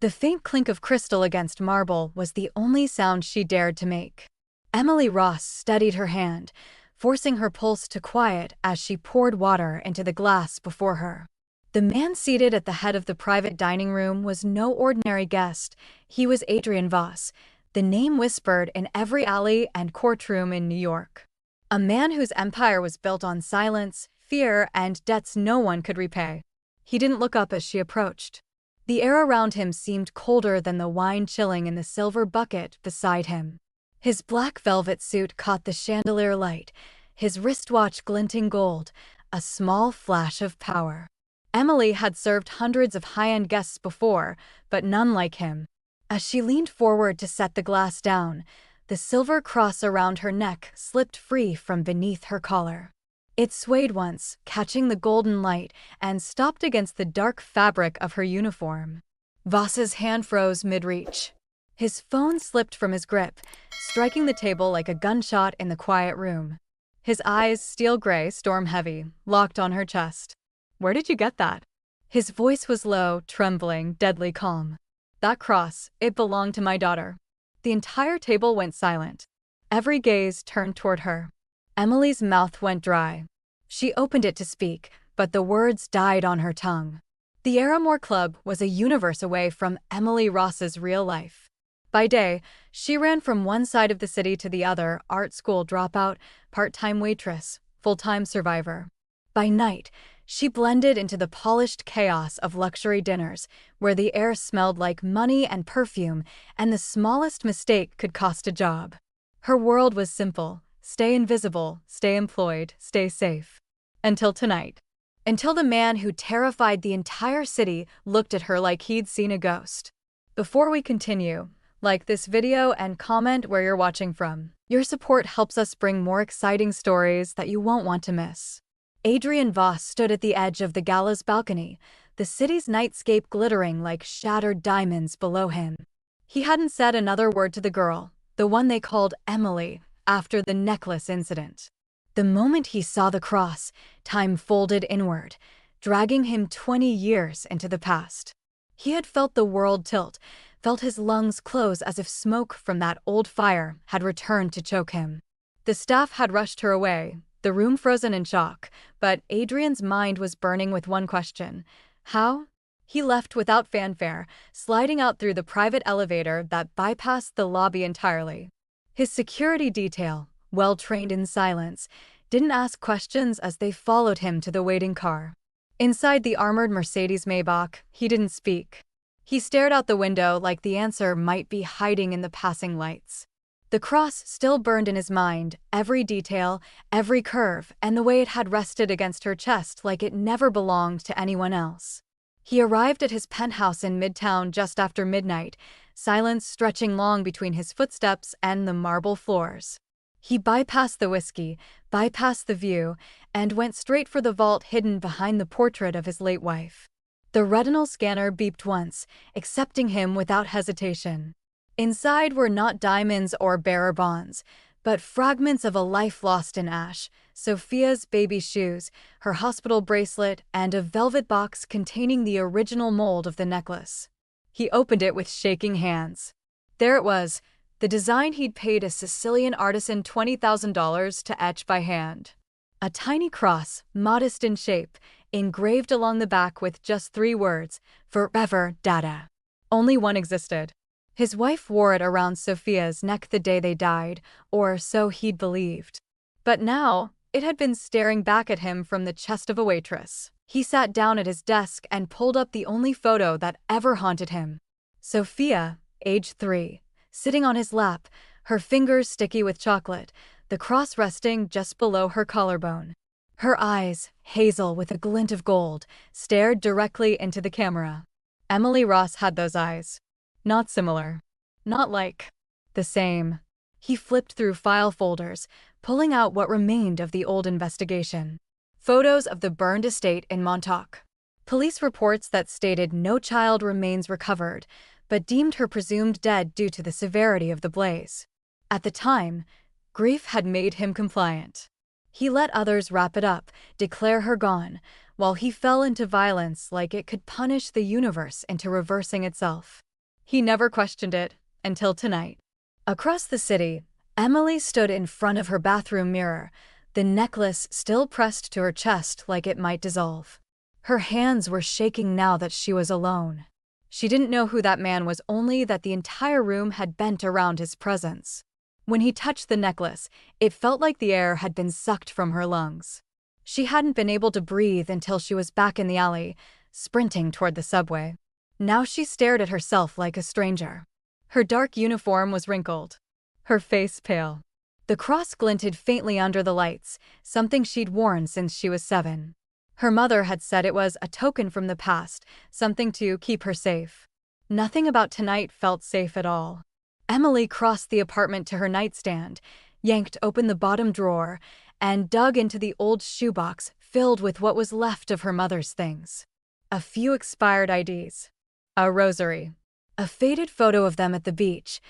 The faint clink of crystal against marble was the only sound she dared to make. Emily Ross steadied her hand, forcing her pulse to quiet as she poured water into the glass before her. The man seated at the head of the private dining room was no ordinary guest. He was Adrian Voss, the name whispered in every alley and courtroom in New York. A man whose empire was built on silence, fear, and debts no one could repay. He didn't look up as she approached. The air around him seemed colder than the wine chilling in the silver bucket beside him. His black velvet suit caught the chandelier light, his wristwatch glinting gold, a small flash of power. Emily had served hundreds of high-end guests before, but none like him. As she leaned forward to set the glass down, the silver cross around her neck slipped free from beneath her collar. It swayed once, catching the golden light, and stopped against the dark fabric of her uniform. Voss's hand froze mid-reach. His phone slipped from his grip, striking the table like a gunshot in the quiet room. His eyes, steel gray, storm-heavy, locked on her chest. "Where did you get that?" His voice was low, trembling, deadly calm. "That cross, it belonged to my daughter." The entire table went silent. Every gaze turned toward her. Emily's mouth went dry. She opened it to speak, but the words died on her tongue. The Aramore Club was a universe away from Emily Ross's real life. By day, she ran from one side of the city to the other, art school dropout, part-time waitress, full-time survivor. By night, she blended into the polished chaos of luxury dinners, where the air smelled like money and perfume, and the smallest mistake could cost a job. Her world was simple: stay invisible, stay employed, stay safe. Until tonight. Until the man who terrified the entire city looked at her like he'd seen a ghost. Before we continue, like this video and comment where you're watching from. Your support helps us bring more exciting stories that you won't want to miss. Adrian Voss stood at the edge of the gala's balcony, the city's nightscape glittering like shattered diamonds below him. He hadn't said another word to the girl, the one they called Emily, after the necklace incident. The moment he saw the cross, time folded inward, dragging him 20 years into the past. He had felt the world tilt, felt his lungs close as if smoke from that old fire had returned to choke him. The staff had rushed her away, the room frozen in shock, but Adrian's mind was burning with one question: how? He left without fanfare, sliding out through the private elevator that bypassed the lobby entirely. His security detail, well-trained in silence, didn't ask questions as they followed him to the waiting car. Inside the armored Mercedes Maybach, he didn't speak. He stared out the window like the answer might be hiding in the passing lights. The cross still burned in his mind, every detail, every curve, and the way it had rested against her chest like it never belonged to anyone else. He arrived at his penthouse in Midtown just after midnight, silence stretching long between his footsteps and the marble floors. He bypassed the whiskey, bypassed the view, and went straight for the vault hidden behind the portrait of his late wife. The retinal scanner beeped once, accepting him without hesitation. Inside were not diamonds or bearer bonds, but fragments of a life lost in ash, Sofia's baby shoes, her hospital bracelet, and a velvet box containing the original mold of the necklace. He opened it with shaking hands. There it was, the design he'd paid a Sicilian artisan $20,000 to etch by hand. A tiny cross, modest in shape, engraved along the back with just 3 words: "Forever, Dada." Only one existed. His wife wore it around Sofia's neck the day they died, or so he'd believed. But now, it had been staring back at him from the chest of a waitress. He sat down at his desk and pulled up the only photo that ever haunted him. Sofia, age 3, sitting on his lap, her fingers sticky with chocolate, the cross resting just below her collarbone. Her eyes, hazel with a glint of gold, stared directly into the camera. Emily Ross had those eyes. Not similar. Not like. The same. He flipped through file folders, pulling out what remained of the old investigation. Photos of the burned estate in Montauk. Police reports that stated no child remains recovered, but deemed her presumed dead due to the severity of the blaze. At the time, grief had made him compliant. He let others wrap it up, declare her gone, while he fell into violence like it could punish the universe into reversing itself. He never questioned it, until tonight. Across the city, Emily stood in front of her bathroom mirror, the necklace still pressed to her chest like it might dissolve. Her hands were shaking now that she was alone. She didn't know who that man was, only that the entire room had bent around his presence. When he touched the necklace, it felt like the air had been sucked from her lungs. She hadn't been able to breathe until she was back in the alley, sprinting toward the subway. Now she stared at herself like a stranger. Her dark uniform was wrinkled, her face pale. The cross glinted faintly under the lights, something she'd worn since she was 7. Her mother had said it was a token from the past, something to keep her safe. Nothing about tonight felt safe at all. Emily crossed the apartment to her nightstand, yanked open the bottom drawer, and dug into the old shoebox filled with what was left of her mother's things. A few expired IDs. A rosary. A faded photo of them at the beach,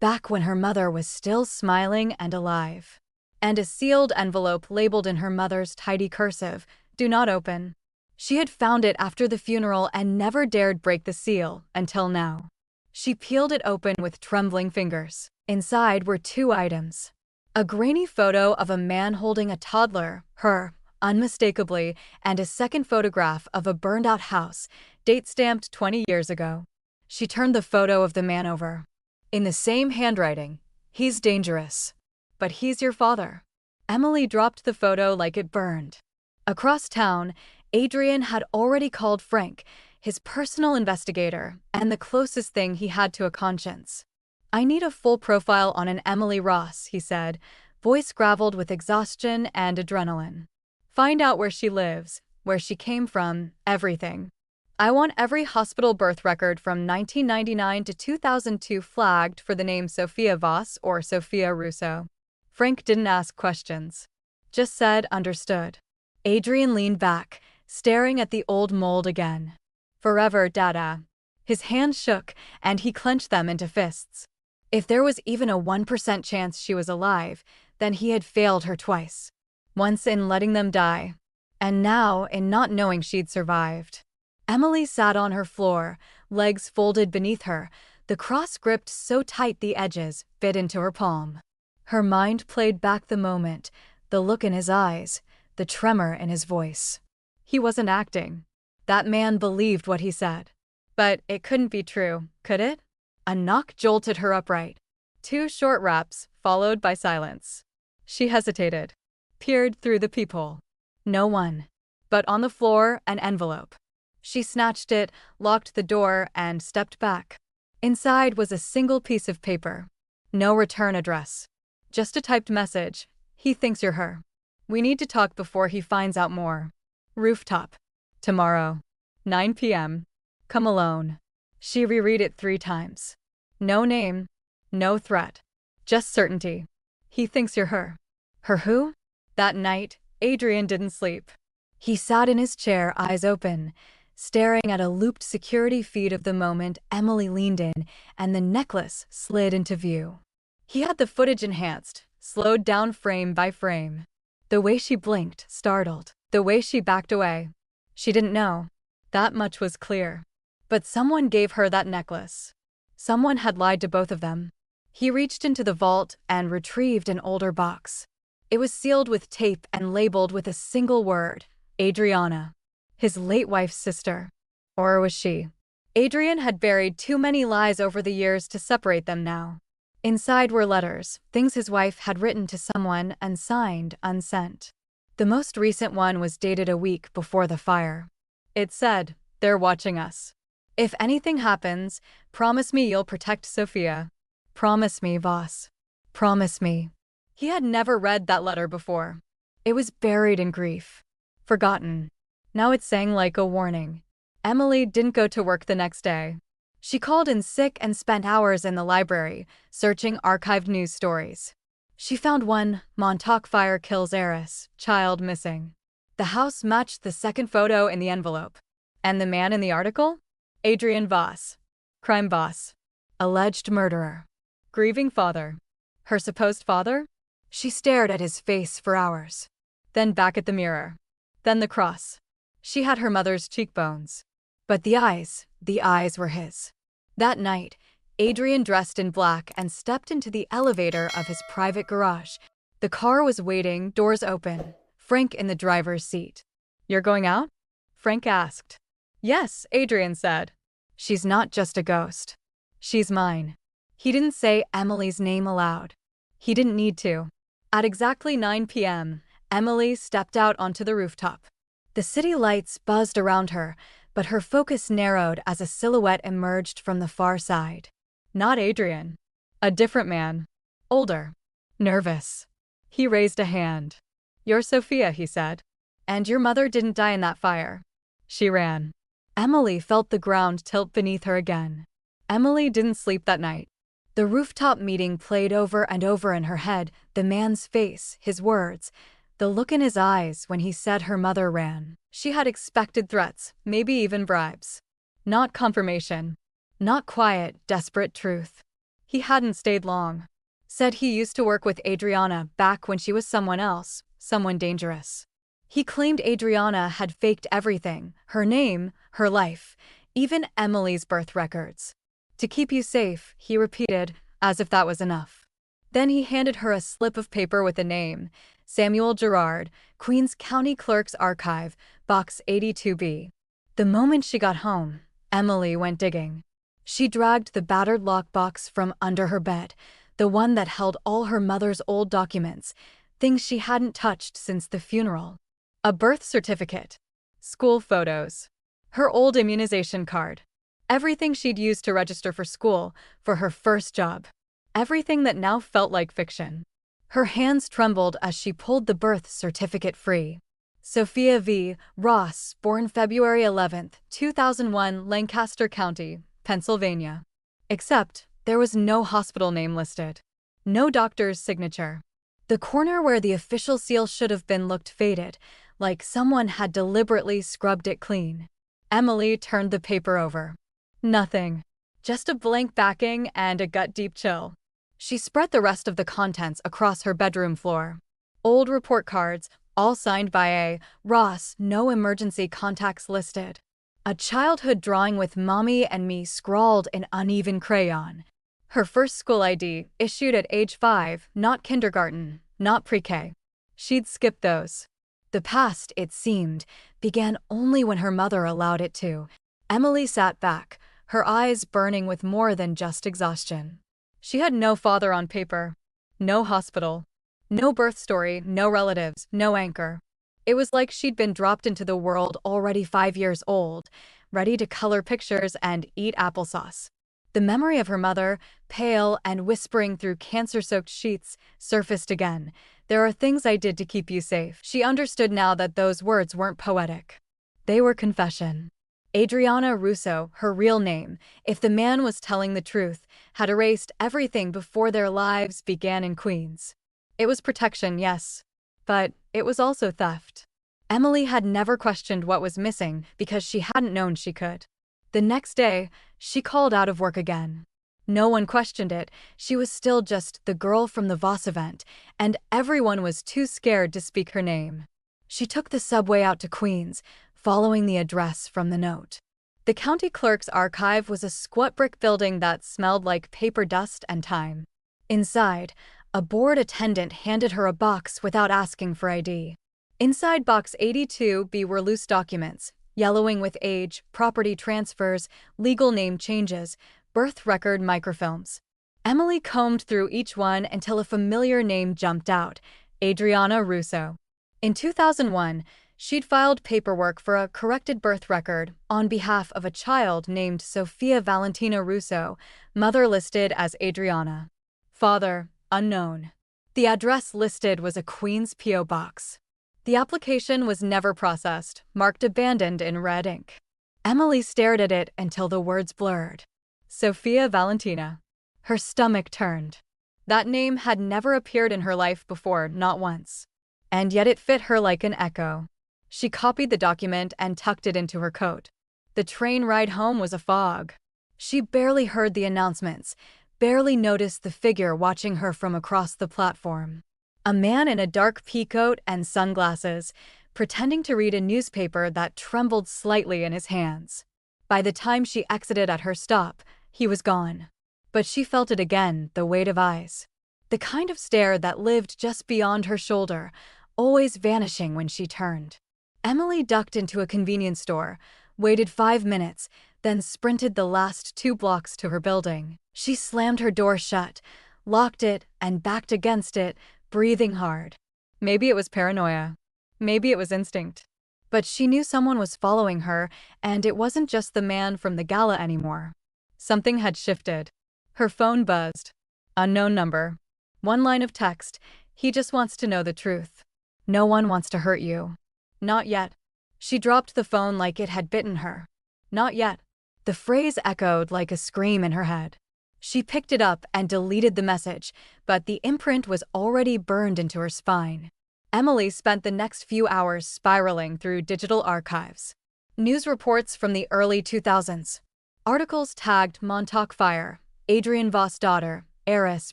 back when her mother was still smiling and alive. And a sealed envelope labeled in her mother's tidy cursive, "Do not open." She had found it after the funeral and never dared break the seal, until now. She peeled it open with trembling fingers. Inside were 2 items. A grainy photo of a man holding a toddler, her, unmistakably, and a second photograph of a burned-out house, date-stamped 20 years ago. She turned the photo of the man over. In the same handwriting, "He's dangerous, but he's your father." Emily dropped the photo like it burned. Across town, Adrian had already called Frank, his personal investigator, and the closest thing he had to a conscience. "I need a full profile on an Emily Ross," he said, voice graveled with exhaustion and adrenaline. "Find out where she lives, where she came from, everything. I want every hospital birth record from 1999 to 2002 flagged for the name Sofia Voss or Sophia Russo." Frank didn't ask questions, just said understood. Adrian leaned back, staring at the old mold again. "Forever, Dada." His hands shook, and he clenched them into fists. If there was even a 1% chance she was alive, then he had failed her twice. Once in letting them die, and now in not knowing she'd survived. Emily sat on her floor, legs folded beneath her, the cross gripped so tight the edges bit into her palm. Her mind played back the moment, the look in his eyes, the tremor in his voice. He wasn't acting. That man believed what he said. But it couldn't be true, could it? A knock jolted her upright. 2 short raps, followed by silence. She hesitated, peered through the peephole. No one. But on the floor, an envelope. She snatched it, locked the door, and stepped back. Inside was a single piece of paper. No return address. Just a typed message. "He thinks you're her. We need to talk before he finds out more. Rooftop. Tomorrow. 9 p.m. Come alone." She reread it 3 times. No name. No threat. Just certainty. "He thinks you're her." Her who? That night, Adrian didn't sleep. He sat in his chair, eyes open, staring at a looped security feed of the moment Emily leaned in and the necklace slid into view. He had the footage enhanced, slowed down frame by frame. The way she blinked, startled. The way she backed away. She didn't know. That much was clear. But someone gave her that necklace. Someone had lied to both of them. He reached into the vault and retrieved an older box. It was sealed with tape and labeled with a single word, Adriana. His late wife's sister. Or was she? Adrian had buried too many lies over the years to separate them now. Inside were letters, things his wife had written to someone and signed unsent. The most recent one was dated a week before the fire. It said, "They're watching us. If anything happens, promise me you'll protect Sofia. Promise me, Voss. Promise me." He had never read that letter before. It was buried in grief. Forgotten. Now it sang like a warning. Emily didn't go to work the next day. She called in sick and spent hours in the library, searching archived news stories. She found one, Montauk fire kills heiress, child missing. The house matched the second photo in the envelope. And the man in the article? Adrian Voss. Crime boss. Alleged murderer. Grieving father. Her supposed father? She stared at his face for hours. Then back at the mirror. Then the cross. She had her mother's cheekbones. But the eyes were his. That night, Adrian dressed in black and stepped into the elevator of his private garage. The car was waiting, doors open, Frank in the driver's seat. "You're going out?" Frank asked. "Yes," Adrian said. "She's not just a ghost. She's mine." He didn't say Emily's name aloud. He didn't need to. At exactly 9 p.m., Emily stepped out onto the rooftop. The city lights buzzed around her, but her focus narrowed as a silhouette emerged from the far side. Not Adrian. A different man. Older. Nervous. He raised a hand. "You're Sofia," he said. "And your mother didn't die in that fire." She ran. Emily felt the ground tilt beneath her again. Emily didn't sleep that night. The rooftop meeting played over and over in her head, the man's face, his words, the look in his eyes when he said her mother ran. She had expected threats, maybe even bribes. Not confirmation. Not quiet, desperate truth. He hadn't stayed long. Said he used to work with Adriana back when she was someone else, someone dangerous. He claimed Adriana had faked everything, her name, her life, even Emily's birth records. "To keep you safe," he repeated, as if that was enough. Then he handed her a slip of paper with a name, Samuel Gerard, Queens County Clerk's Archive, Box 82B. The moment she got home, Emily went digging. She dragged the battered lockbox from under her bed, the one that held all her mother's old documents, things she hadn't touched since the funeral. A birth certificate, school photos, her old immunization card, everything she'd used to register for school, for her first job. Everything that now felt like fiction. Her hands trembled as she pulled the birth certificate free. Sofia V. Voss, born February 11, 2001, Lancaster County, Pennsylvania. Except, there was no hospital name listed. No doctor's signature. The corner where the official seal should have been looked faded, like someone had deliberately scrubbed it clean. Emily turned the paper over. Nothing. Just a blank backing and a gut-deep chill. She spread the rest of the contents across her bedroom floor. Old report cards, all signed by A. Ross, no emergency contacts listed. A childhood drawing with Mommy and Me scrawled in uneven crayon. Her first school ID, issued at age 5, not kindergarten, not pre-K. She'd skipped those. The past, it seemed, began only when her mother allowed it to. Emily sat back, her eyes burning with more than just exhaustion. She had no father on paper, no hospital, no birth story, no relatives, no anchor. It was like she'd been dropped into the world already 5 years old, ready to color pictures and eat applesauce. The memory of her mother, pale and whispering through cancer-soaked sheets, surfaced again. "There are things I did to keep you safe." She understood now that those words weren't poetic. They were confession. Adriana Russo, her real name, if the man was telling the truth, had erased everything before their lives began in Queens. It was protection, yes, but it was also theft. Emily had never questioned what was missing because she hadn't known she could. The next day, she called out of work again. No one questioned it. She was still just the girl from the Voss event, and everyone was too scared to speak her name. She took the subway out to Queens, following the address from the note. The county clerk's archive was a squat brick building that smelled like paper dust and time. Inside, a bored attendant handed her a box without asking for ID. Inside box 82B were loose documents, yellowing with age, property transfers, legal name changes, birth record microfilms. Emily combed through each one until a familiar name jumped out, Adriana Russo. In 2001, she'd filed paperwork for a corrected birth record on behalf of a child named Sofia Valentina Russo, mother listed as Adriana. Father, unknown. The address listed was a Queens P.O. box. The application was never processed, marked abandoned in red ink. Emily stared at it until the words blurred. Sofia Valentina. Her stomach turned. That name had never appeared in her life before, not once. And yet it fit her like an echo. She copied the document and tucked it into her coat. The train ride home was a fog. She barely heard the announcements, barely noticed the figure watching her from across the platform. A man in a dark pea coat and sunglasses, pretending to read a newspaper that trembled slightly in his hands. By the time she exited at her stop, he was gone. But she felt it again, the weight of eyes. The kind of stare that lived just beyond her shoulder, always vanishing when she turned. Emily ducked into a convenience store, waited 5 minutes, then sprinted the last 2 blocks to her building. She slammed her door shut, locked it, and backed against it, breathing hard. Maybe it was paranoia. Maybe it was instinct. But she knew someone was following her, and it wasn't just the man from the gala anymore. Something had shifted. Her phone buzzed. Unknown number. 1 line of text. He just wants to know the truth. No one wants to hurt you. Not yet. She dropped the phone like it had bitten her. Not yet. The phrase echoed like a scream in her head. She picked it up and deleted the message, but the imprint was already burned into her spine. Emily spent the next few hours spiraling through digital archives. News reports from the early 2000s. Articles tagged Montauk fire, Adrian Voss daughter, heiress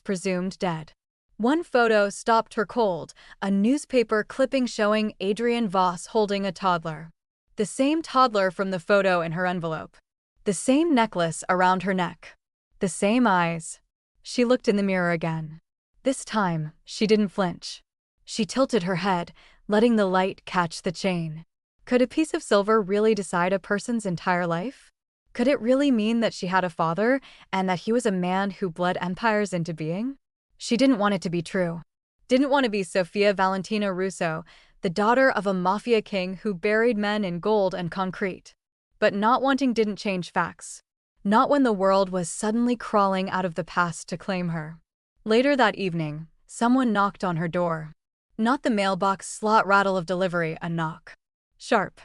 presumed dead. One photo stopped her cold, a newspaper clipping showing Adrian Voss holding a toddler. The same toddler from the photo in her envelope. The same necklace around her neck. The same eyes. She looked in the mirror again. This time, she didn't flinch. She tilted her head, letting the light catch the chain. Could a piece of silver really decide a person's entire life? Could it really mean that she had a father, and that he was a man who bled empires into being? She didn't want it to be true. Didn't want to be Sofia Valentina Russo, the daughter of a Mafia king who buried men in gold and concrete. But not wanting didn't change facts. Not when the world was suddenly crawling out of the past to claim her. Later that evening, someone knocked on her door. Not the mailbox slot rattle of delivery, a knock. Sharp.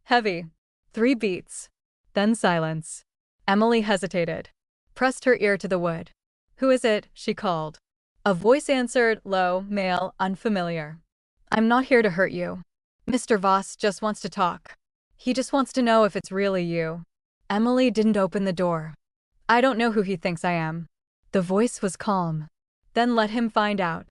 Heavy. 3 beats. Then silence. Emily hesitated. Pressed her ear to the wood. "Who is it?" she called. A voice answered, low, male, unfamiliar. "I'm not here to hurt you. Mr. Voss just wants to talk. He just wants to know if it's really you." Emily didn't open the door. "I don't know who he thinks I am." The voice was calm. "Then let him find out."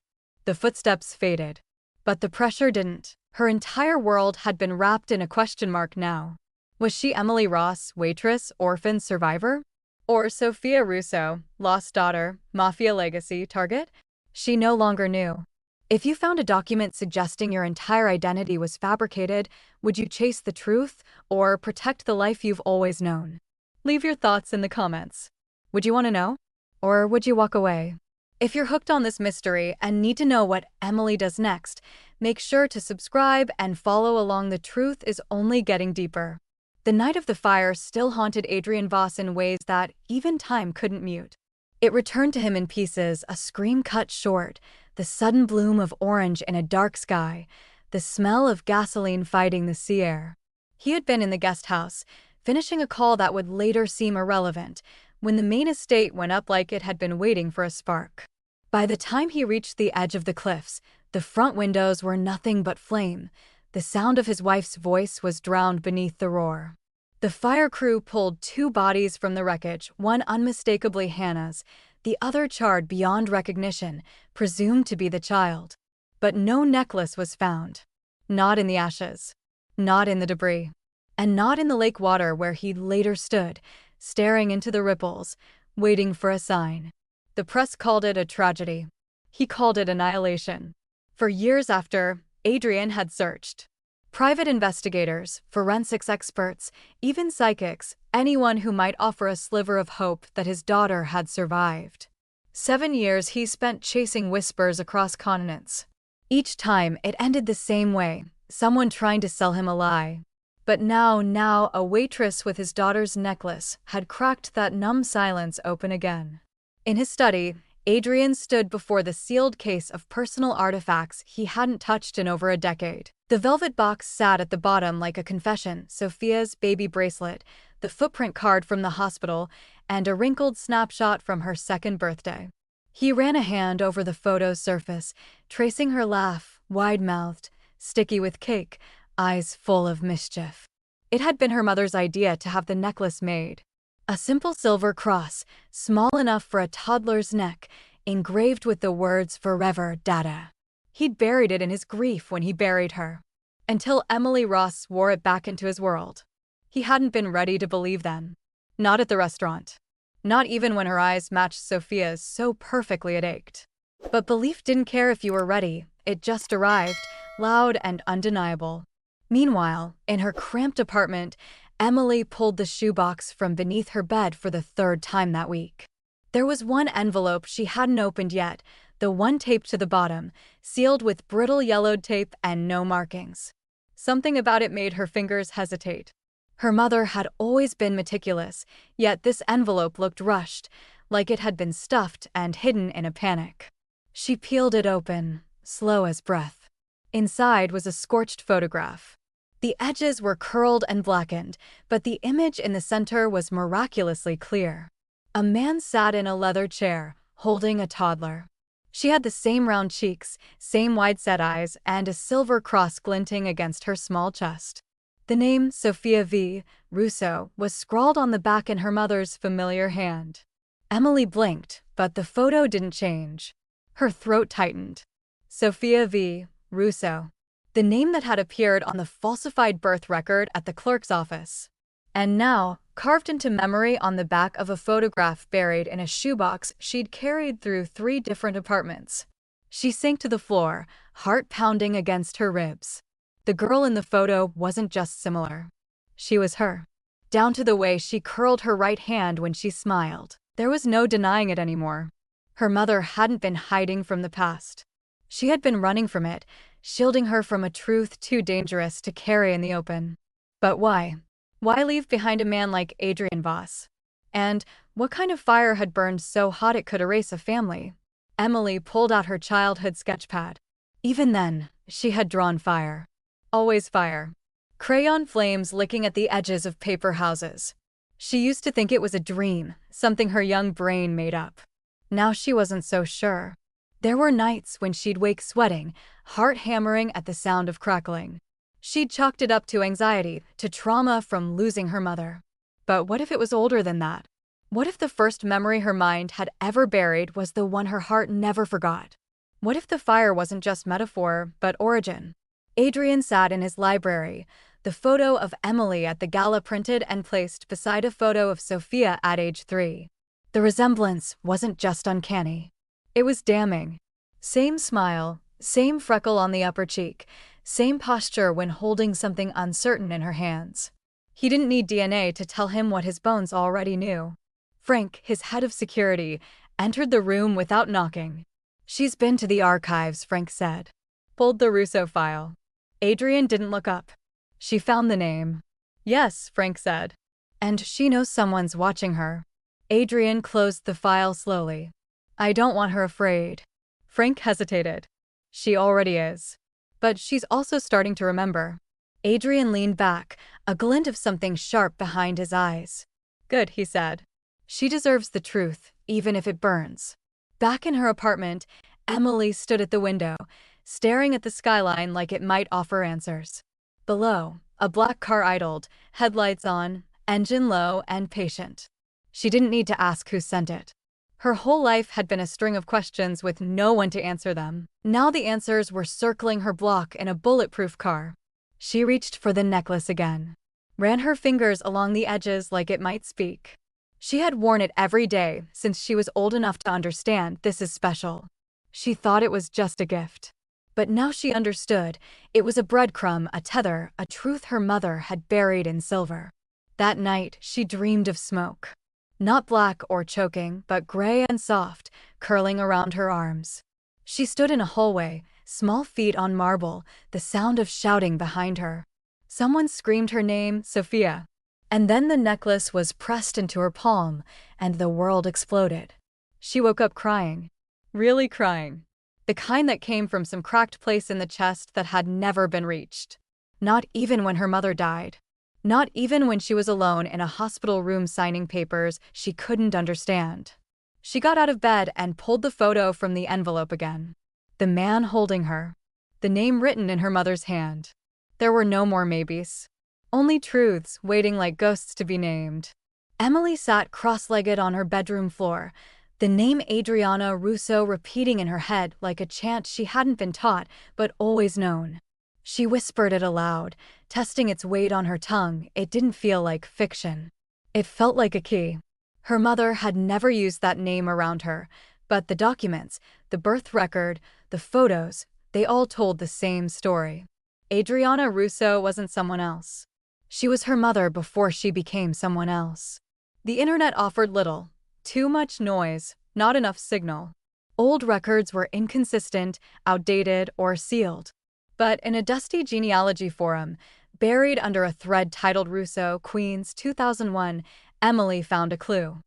The footsteps faded. But the pressure didn't. Her entire world had been wrapped in a question mark now. Was she Emily Ross, waitress, orphan, survivor? Or Sofia Russo, lost daughter, Mafia legacy, target? She no longer knew. If you found a document suggesting your entire identity was fabricated, would you chase the truth or protect the life you've always known? Leave your thoughts in the comments. Would you want to know? Or would you walk away? If you're hooked on this mystery and need to know what Emily does next, make sure to subscribe and follow along. The truth is only getting deeper. The night of the fire still haunted Adrian Voss in ways that even time couldn't mute. It returned to him in pieces, a scream cut short, the sudden bloom of orange in a dark sky, the smell of gasoline fighting the sea air. He had been in the guest house, finishing a call that would later seem irrelevant, when the main estate went up like it had been waiting for a spark. By the time he reached the edge of the cliffs, the front windows were nothing but flame. The sound of his wife's voice was drowned beneath the roar. The fire crew pulled 2 bodies from the wreckage, one unmistakably Hannah's, the other charred beyond recognition, presumed to be the child. But no necklace was found. Not in the ashes. Not in the debris. And not in the lake water where he later stood, staring into the ripples, waiting for a sign. The press called it a tragedy. He called it annihilation. For years after, Adrian had searched. Private investigators, forensics experts, even psychics, anyone who might offer a sliver of hope that his daughter had survived. 7 years he spent chasing whispers across continents. Each time it ended the same way, someone trying to sell him a lie. But now a waitress with his daughter's necklace had cracked that numb silence open again. In his study, Adrian stood before the sealed case of personal artifacts he hadn't touched in over a decade. The velvet box sat at the bottom like a confession, Sofia's baby bracelet, the footprint card from the hospital, and a wrinkled snapshot from her 2nd birthday. He ran a hand over the photo's surface, tracing her laugh, wide-mouthed, sticky with cake, eyes full of mischief. It had been her mother's idea to have the necklace made. A simple silver cross, small enough for a toddler's neck, engraved with the words "Forever, Dada." He'd buried it in his grief when he buried her. Until Emily Ross wore it back into his world. He hadn't been ready to believe then. Not at the restaurant. Not even when her eyes matched Sofia's so perfectly it ached. But belief didn't care if you were ready, it just arrived, loud and undeniable. Meanwhile, in her cramped apartment, Emily pulled the shoebox from beneath her bed for the third time that week. There was one envelope she hadn't opened yet, the one taped to the bottom, sealed with brittle yellowed tape and no markings. Something about it made her fingers hesitate. Her mother had always been meticulous, yet this envelope looked rushed, like it had been stuffed and hidden in a panic. She peeled it open, slow as breath. Inside was a scorched photograph. The edges were curled and blackened, but the image in the center was miraculously clear. A man sat in a leather chair, holding a toddler. She had the same round cheeks, same wide-set eyes, and a silver cross glinting against her small chest. The name Sofia V. Russo was scrawled on the back in her mother's familiar hand. Emily blinked, but the photo didn't change. Her throat tightened. Sofia V. Russo. The name that had appeared on the falsified birth record at the clerk's office. And now, carved into memory on the back of a photograph buried in a shoebox she'd carried through 3 different apartments. She sank to the floor, heart pounding against her ribs. The girl in the photo wasn't just similar. She was her. Down to the way she curled her right hand when she smiled. There was no denying it anymore. Her mother hadn't been hiding from the past. She had been running from it, shielding her from a truth too dangerous to carry in the open. But why? Why leave behind a man like Adrian Voss? And what kind of fire had burned so hot it could erase a family? Emily pulled out her childhood sketchpad. Even then, she had drawn fire. Always fire. Crayon flames licking at the edges of paper houses. She used to think it was a dream, something her young brain made up. Now she wasn't so sure. There were nights when she'd wake sweating, heart hammering at the sound of crackling. She'd chalked it up to anxiety, to trauma from losing her mother. But what if it was older than that? What if the first memory her mind had ever buried was the one her heart never forgot? What if the fire wasn't just metaphor, but origin? Adrian sat in his library, the photo of Emily at the gala printed and placed beside a photo of Sofia at age 3. The resemblance wasn't just uncanny. It was damning. Same smile, same freckle on the upper cheek, same posture when holding something uncertain in her hands. He didn't need DNA to tell him what his bones already knew. Frank, his head of security, entered the room without knocking. "She's been to the archives," Frank said. Pulled the Russo file. Adrian didn't look up. "She found the name." "Yes," Frank said. "And she knows someone's watching her." Adrian closed the file slowly. "I don't want her afraid." Frank hesitated. "She already is. But she's also starting to remember." Adrian leaned back, a glint of something sharp behind his eyes. "Good," he said. "She deserves the truth, even if it burns." Back in her apartment, Emily stood at the window, staring at the skyline like it might offer answers. Below, a black car idled, headlights on, engine low and patient. She didn't need to ask who sent it. Her whole life had been a string of questions with no one to answer them. Now the answers were circling her block in a bulletproof car. She reached for the necklace again. Ran her fingers along the edges like it might speak. She had worn it every day since she was old enough to understand this is special. She thought it was just a gift. But now she understood. It was a breadcrumb, a tether, a truth her mother had buried in silver. That night, she dreamed of smoke. Not black or choking, but gray and soft, curling around her arms. She stood in a hallway, small feet on marble, the sound of shouting behind her. Someone screamed her name, Sofia. And then the necklace was pressed into her palm, and the world exploded. She woke up crying. Really crying. The kind that came from some cracked place in the chest that had never been reached. Not even when her mother died. Not even when she was alone in a hospital room signing papers she couldn't understand. She got out of bed and pulled the photo from the envelope again. The man holding her. The name written in her mother's hand. There were no more maybes. Only truths waiting like ghosts to be named. Emily sat cross-legged on her bedroom floor, the name Adriana Russo repeating in her head like a chant she hadn't been taught but always known. She whispered it aloud, testing its weight on her tongue. It didn't feel like fiction. It felt like a key. Her mother had never used that name around her, but the documents, the birth record, the photos, they all told the same story. Adriana Russo wasn't someone else. She was her mother before she became someone else. The internet offered little. Too much noise, not enough signal. Old records were inconsistent, outdated, or sealed. But in a dusty genealogy forum, buried under a thread titled Russo, Queens, 2001, Emily found a clue.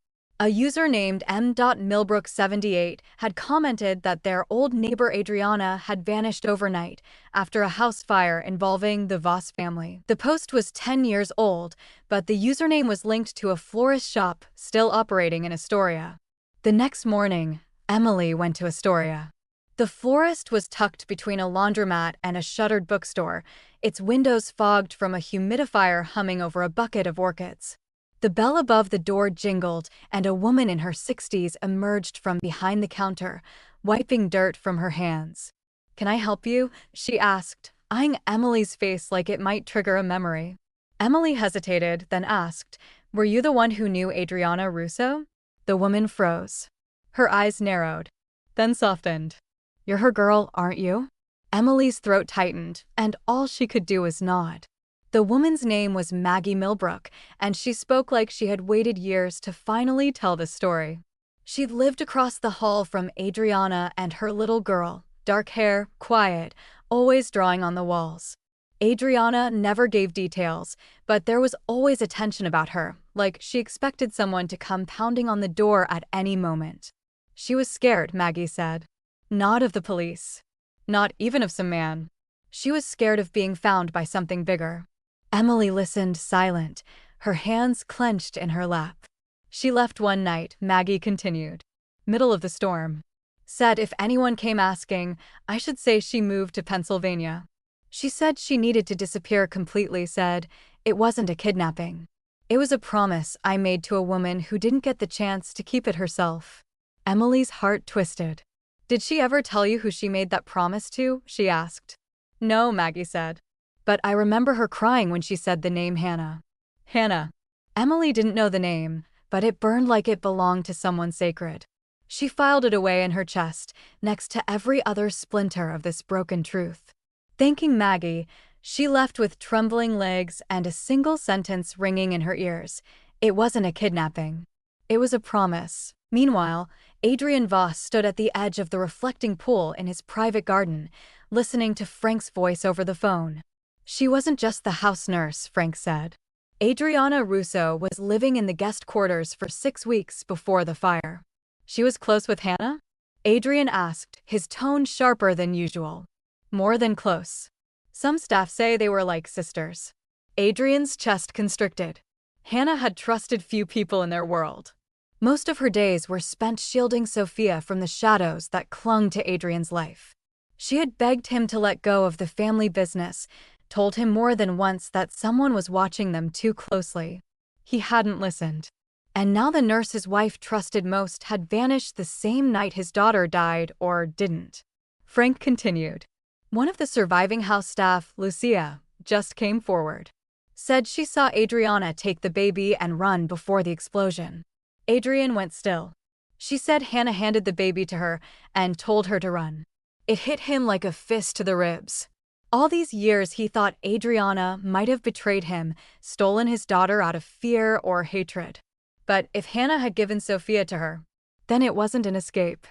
A user named m.milbrook78 had commented that their old neighbor Adriana had vanished overnight after a house fire involving the Voss family. The post was 10 years old, but the username was linked to a florist shop still operating in Astoria. The next morning, Emily went to Astoria. The florist was tucked between a laundromat and a shuttered bookstore, its windows fogged from a humidifier humming over a bucket of orchids. The bell above the door jingled, and a woman in her 60s emerged from behind the counter, wiping dirt from her hands. "Can I help you?" she asked, eyeing Emily's face like it might trigger a memory. Emily hesitated, then asked, "Were you the one who knew Adriana Russo?" The woman froze. Her eyes narrowed, then softened. "You're her girl, aren't you?" Emily's throat tightened, and all she could do was nod. The woman's name was Maggie Milbrook, and she spoke like she had waited years to finally tell the story. She'd lived across the hall from Adriana and her little girl, dark hair, quiet, always drawing on the walls. Adriana never gave details, but there was always a tension about her, like she expected someone to come pounding on the door at any moment. She was scared, Maggie said. Not of the police. Not even of some man. She was scared of being found by something bigger. Emily listened, silent, her hands clenched in her lap. "She left one night," Maggie continued. "Middle of the storm. Said if anyone came asking, I should say she moved to Pennsylvania. She said she needed to disappear completely, said it wasn't a kidnapping. It was a promise I made to a woman who didn't get the chance to keep it herself." Emily's heart twisted. "Did she ever tell you who she made that promise to?" she asked. "No," Maggie said. "But I remember her crying when she said the name Hannah." Hannah. Emily didn't know the name, but it burned like it belonged to someone sacred. She filed it away in her chest, next to every other splinter of this broken truth. Thanking Maggie, she left with trembling legs and a single sentence ringing in her ears. It wasn't a kidnapping. It was a promise. Meanwhile, Adrian Voss stood at the edge of the reflecting pool in his private garden, listening to Frank's voice over the phone. "She wasn't just the house nurse," Frank said. Adriana Russo was living in the guest quarters for 6 weeks before the fire. "She was close with Hannah?" Adrian asked, his tone sharper than usual. "More than close. Some staff say they were like sisters." Adrian's chest constricted. Hannah had trusted few people in their world. Most of her days were spent shielding Sofia from the shadows that clung to Adrian's life. She had begged him to let go of the family business, told him more than once that someone was watching them too closely. He hadn't listened. And now the nurse his wife trusted most had vanished the same night his daughter died, or didn't. Frank continued. "One of the surviving house staff, Lucia, just came forward. Said she saw Adriana take the baby and run before the explosion." Adrian went still. "She said Hannah handed the baby to her and told her to run." It hit him like a fist to the ribs. All these years he thought Adriana might have betrayed him, stolen his daughter out of fear or hatred. But if Hannah had given Sofia to her, then it wasn't an escape.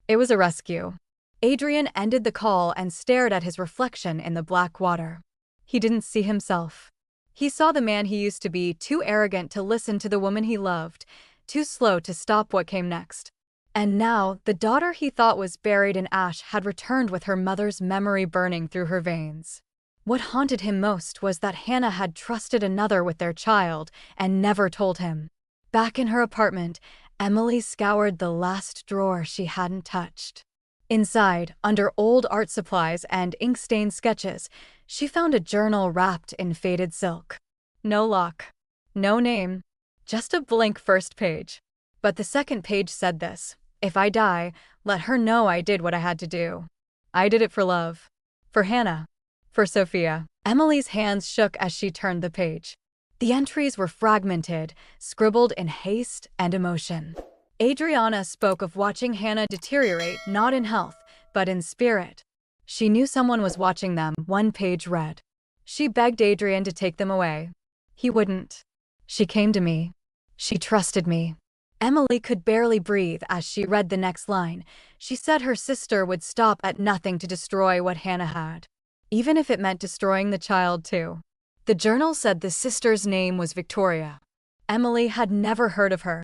It was a rescue. Adrian ended the call and stared at his reflection in the black water. He didn't see himself. He saw the man he used to be, too arrogant to listen to the woman he loved, too slow to stop what came next. And now, the daughter he thought was buried in ash had returned with her mother's memory burning through her veins. What haunted him most was that Hannah had trusted another with their child and never told him. Back in her apartment, Emily scoured the last drawer she hadn't touched. Inside, under old art supplies and ink-stained sketches, she found a journal wrapped in faded silk. No lock. No name. Just a blank first page. But the second page said this: "If I die, let her know I did what I had to do. I did it for love. For Hannah. For Sofia." Emily's hands shook as she turned the page. The entries were fragmented, scribbled in haste and emotion. Adriana spoke of watching Hannah deteriorate not in health, but in spirit. She knew someone was watching them, one page read. She begged Adrian to take them away. He wouldn't. She came to me. She trusted me. Emily could barely breathe as she read the next line. She said her sister would stop at nothing to destroy what Hannah had, even if it meant destroying the child too. The journal said the sister's name was Victoria. Emily had never heard of her,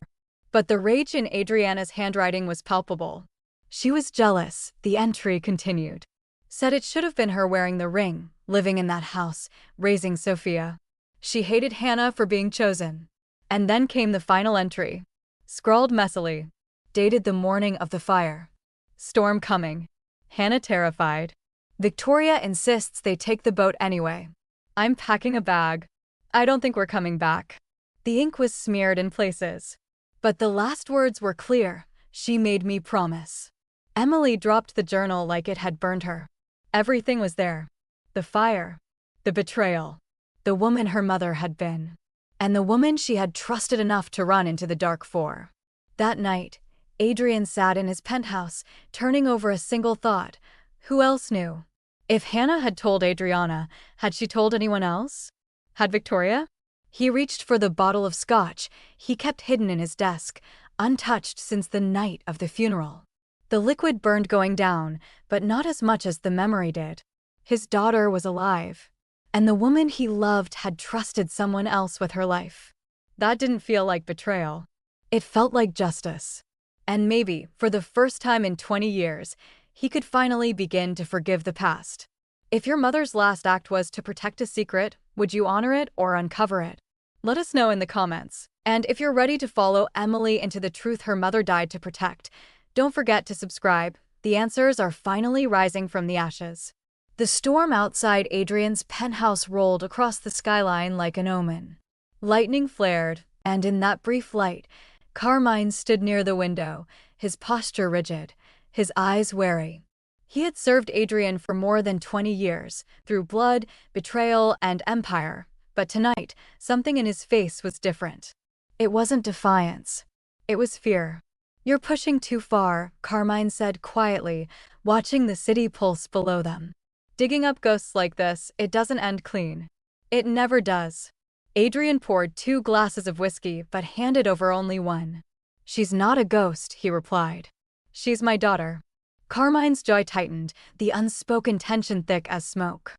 but the rage in Adriana's handwriting was palpable. She was jealous, the entry continued. Said it should have been her wearing the ring, living in that house, raising Sofia. She hated Hannah for being chosen. And then came the final entry. Scrawled messily. Dated the morning of the fire. Storm coming. Hannah terrified. Victoria insists they take the boat anyway. I'm packing a bag. I don't think we're coming back. The ink was smeared in places. But the last words were clear. She made me promise. Emily dropped the journal like it had burned her. Everything was there. The fire. The betrayal. The woman her mother had been. And the woman she had trusted enough to run into the dark for. That night, Adrian sat in his penthouse, turning over a single thought. Who else knew? If Hannah had told Adriana, had she told anyone else? Had Victoria? He reached for the bottle of scotch he kept hidden in his desk, untouched since the night of the funeral. The liquid burned going down, but not as much as the memory did. His daughter was alive. And the woman he loved had trusted someone else with her life. That didn't feel like betrayal. It felt like justice. And maybe, for the first time in 20 years, he could finally begin to forgive the past. If your mother's last act was to protect a secret, would you honor it or uncover it? Let us know in the comments. And if you're ready to follow Emily into the truth her mother died to protect, don't forget to subscribe. The answers are finally rising from the ashes. The storm outside Adrian's penthouse rolled across the skyline like an omen. Lightning flared, and in that brief light, Carmine stood near the window, his posture rigid, his eyes wary. He had served Adrian for more than 20 years, through blood, betrayal, and empire, but tonight, something in his face was different. It wasn't defiance. It was fear. You're pushing too far, Carmine said quietly, watching the city pulse below them. Digging up ghosts like this, it doesn't end clean. It never does. Adrian poured 2 glasses of whiskey but handed over only one. She's not a ghost, he replied. She's my daughter. Carmine's jaw tightened, the unspoken tension thick as smoke.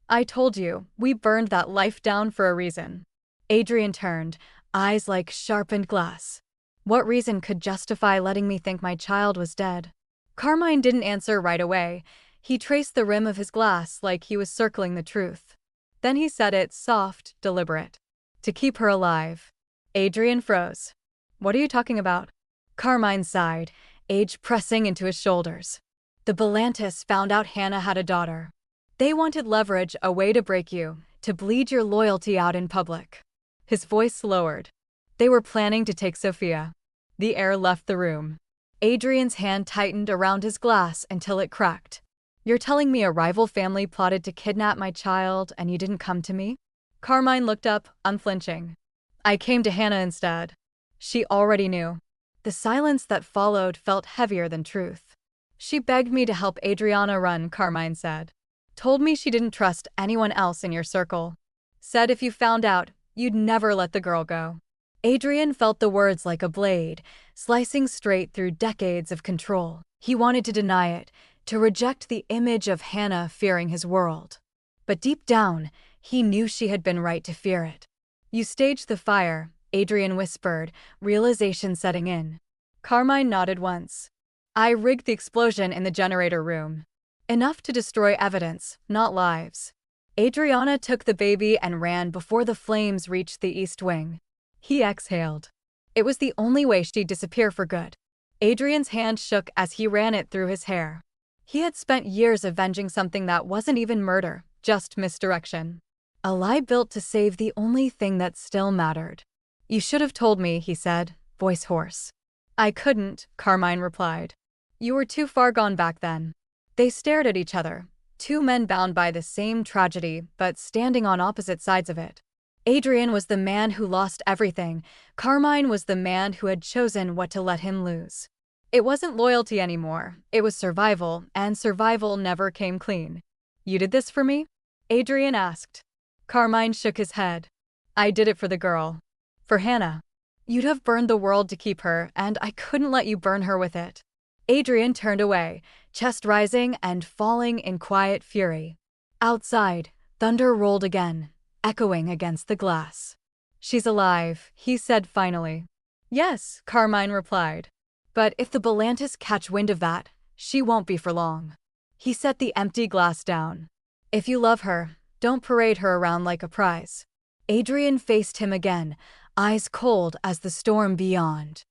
I told you, we burned that life down for a reason. Adrian turned, eyes like sharpened glass. What reason could justify letting me think my child was dead? Carmine didn't answer right away. He traced the rim of his glass like he was circling the truth. Then he said it soft, deliberate. To keep her alive. Adrian froze. What are you talking about? Carmine sighed, age pressing into his shoulders. The Belantis found out Hannah had a daughter. They wanted leverage, a way to break you, to bleed your loyalty out in public. His voice lowered. They were planning to take Sofia. The air left the room. Adrian's hand tightened around his glass until it cracked. You're telling me a rival family plotted to kidnap my child and you didn't come to me? Carmine looked up, unflinching. I came to Hannah instead. She already knew. The silence that followed felt heavier than truth. She begged me to help Adriana run, Carmine said. Told me she didn't trust anyone else in your circle. Said if you found out, you'd never let the girl go. Adrian felt the words like a blade, slicing straight through decades of control. He wanted to deny it, to reject the image of Hannah fearing his world. But deep down, he knew she had been right to fear it. You staged the fire, Adrian whispered, realization setting in. Carmine nodded once. I rigged the explosion in the generator room. Enough to destroy evidence, not lives. Adriana took the baby and ran before the flames reached the east wing. He exhaled. It was the only way she'd disappear for good. Adrian's hand shook as he ran it through his hair. He had spent years avenging something that wasn't even murder, just misdirection. A lie built to save the only thing that still mattered. You should have told me, he said, voice hoarse. I couldn't, Carmine replied. You were too far gone back then. They stared at each other, 2 men bound by the same tragedy but standing on opposite sides of it. Adrian was the man who lost everything. Carmine was the man who had chosen what to let him lose. It wasn't loyalty anymore, it was survival, and survival never came clean. "You did this for me?" Adrian asked. Carmine shook his head. "I did it for the girl. For Hannah. You'd have burned the world to keep her, and I couldn't let you burn her with it." Adrian turned away, chest rising and falling in quiet fury. Outside, thunder rolled again, echoing against the glass. "She's alive," he said finally. "Yes," Carmine replied. "But if the Belantis catch wind of that, she won't be for long." He set the empty glass down. "If you love her, don't parade her around like a prize." Adrian faced him again, eyes cold as the storm beyond.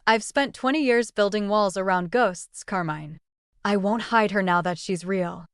"I've spent 20 years building walls around ghosts, Carmine. I won't hide her now that she's real."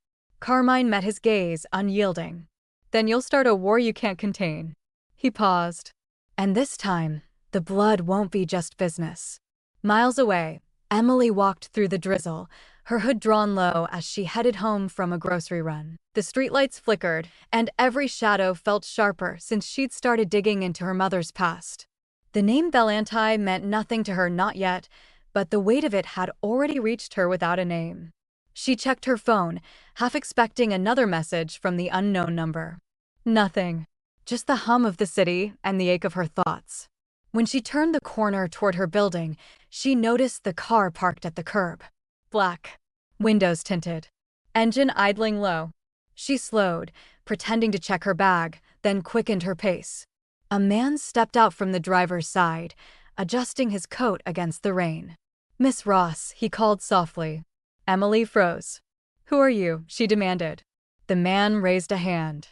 Carmine met his gaze, unyielding. "Then you'll start a war you can't contain." He paused. "And this time, the blood won't be just business." Miles away, Emily walked through the drizzle, her hood drawn low as she headed home from a grocery run. The streetlights flickered, and every shadow felt sharper since she'd started digging into her mother's past. The name Belanti meant nothing to her, not yet, but the weight of it had already reached her without a name. She checked her phone, half expecting another message from the unknown number. Nothing. Just the hum of the city and the ache of her thoughts. When she turned the corner toward her building, she noticed the car parked at the curb. Black. Windows tinted. Engine idling low. She slowed, pretending to check her bag, then quickened her pace. A man stepped out from the driver's side, adjusting his coat against the rain. "Miss Ross," he called softly. Emily froze. "Who are you?" she demanded. The man raised a hand.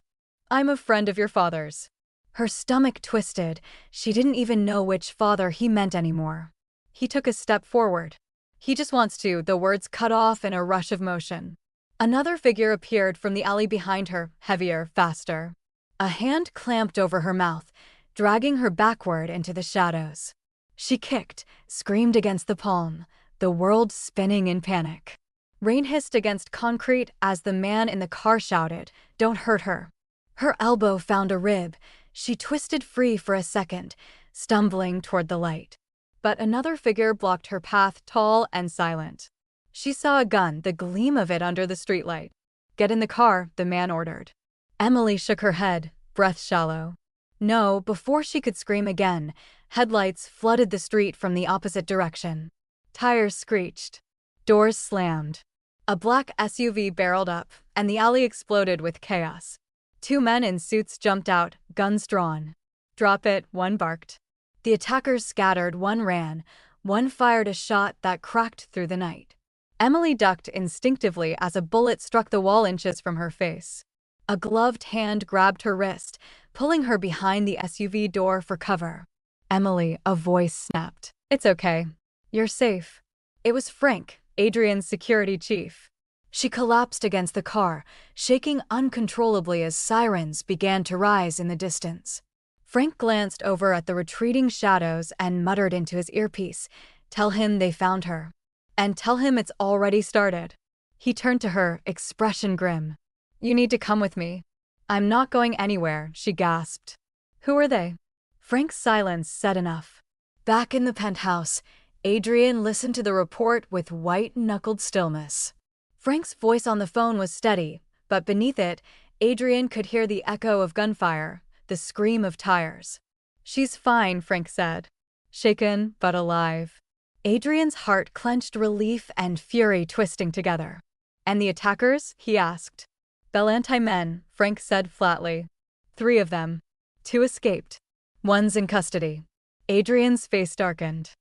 "I'm a friend of your father's." Her stomach twisted. She didn't even know which father he meant anymore. He took a step forward. "He just wants to," the words cut off in a rush of motion. Another figure appeared from the alley behind her, heavier, faster. A hand clamped over her mouth, dragging her backward into the shadows. She kicked, screamed against the palm, the world spinning in panic. Rain hissed against concrete as the man in the car shouted, "Don't hurt her." Her elbow found a rib. She twisted free for a second, stumbling toward the light. But another figure blocked her path, tall and silent. She saw a gun, the gleam of it under the streetlight. "Get in the car," the man ordered. Emily shook her head, breath shallow. No, before she could scream again, headlights flooded the street from the opposite direction. Tires screeched. Doors slammed. A black SUV barreled up, and the alley exploded with chaos. Two men in suits jumped out, guns drawn. "Drop it," one barked. The attackers scattered, one ran, one fired a shot that cracked through the night. Emily ducked instinctively as a bullet struck the wall inches from her face. A gloved hand grabbed her wrist, pulling her behind the SUV door for cover. "Emily," a voice snapped. "It's okay. You're safe." It was Frank, Adrian's security chief. She collapsed against the car, shaking uncontrollably as sirens began to rise in the distance. Frank glanced over at the retreating shadows and muttered into his earpiece, "Tell him they found her. And tell him it's already started." He turned to her, expression grim. "You need to come with me." "I'm not going anywhere," she gasped. "Who are they?" Frank's silence said enough. Back in the penthouse, Adrian listened to the report with white-knuckled stillness. Frank's voice on the phone was steady, but beneath it, Adrian could hear the echo of gunfire, the scream of tires. "She's fine," Frank said. Shaken, but alive. Adrian's heart clenched, relief and fury twisting together. "And the attackers?" he asked. "Belanti men," Frank said flatly. 3 of them. 2 escaped. One's in custody. Adrian's face darkened.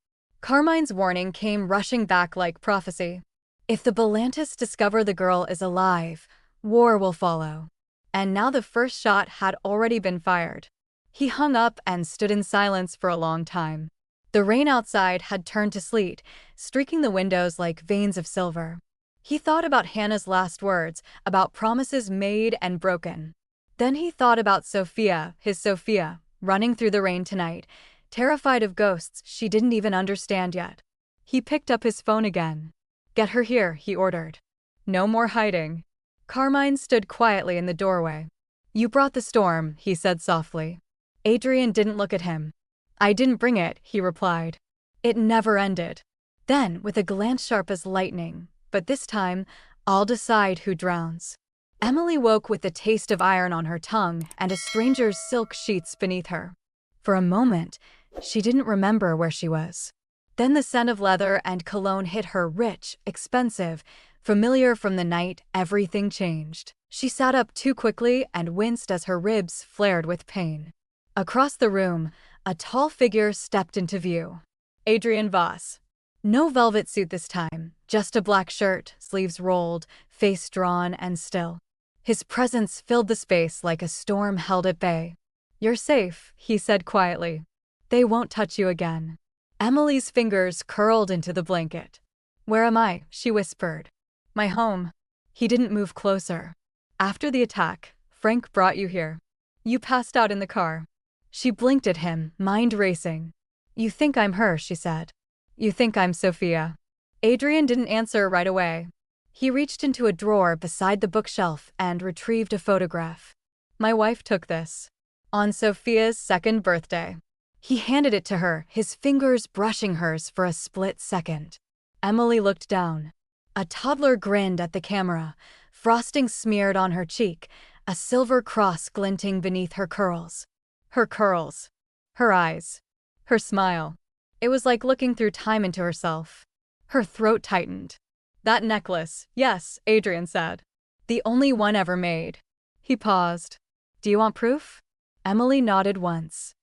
Carmine's warning came rushing back like prophecy. If the Belantis discover the girl is alive, war will follow. And now the first shot had already been fired. He hung up and stood in silence for a long time. The rain outside had turned to sleet, streaking the windows like veins of silver. He thought about Hannah's last words, about promises made and broken. Then he thought about Sofia, his Sofia, running through the rain tonight, terrified of ghosts she didn't even understand yet. He picked up his phone again. "Get her here," he ordered. "No more hiding." Carmine stood quietly in the doorway. "You brought the storm," he said softly. Adrian didn't look at him. I didn't bring it, he replied. It never ended. Then, with a glance sharp as lightning, but this time, I'll decide who drowns. Emily woke with the taste of iron on her tongue and a stranger's silk sheets beneath her. For a moment, she didn't remember where she was. Then the scent of leather and cologne hit her, rich, expensive, familiar from the night everything changed. She sat up too quickly and winced as her ribs flared with pain. Across the room, a tall figure stepped into view. Adrian Voss. No velvet suit this time, just a black shirt, sleeves rolled, face drawn and still. His presence filled the space like a storm held at bay. You're safe, he said quietly. They won't touch you again. Emily's fingers curled into the blanket. Where am I? She whispered. My home. He didn't move closer. After the attack, Frank brought you here. You passed out in the car. She blinked at him, mind racing. You think I'm her, she said. You think I'm Sofia. Adrian didn't answer right away. He reached into a drawer beside the bookshelf and retrieved a photograph. My wife took this. On Sofia's second birthday. He handed it to her, his fingers brushing hers for a split second. Emily looked down. A toddler grinned at the camera, frosting smeared on her cheek, a silver cross glinting beneath her curls. Her curls. Her eyes. Her smile. It was like looking through time into herself. Her throat tightened. That necklace, yes, Adrian said. The only one ever made. He paused. Do you want proof? Emily nodded once.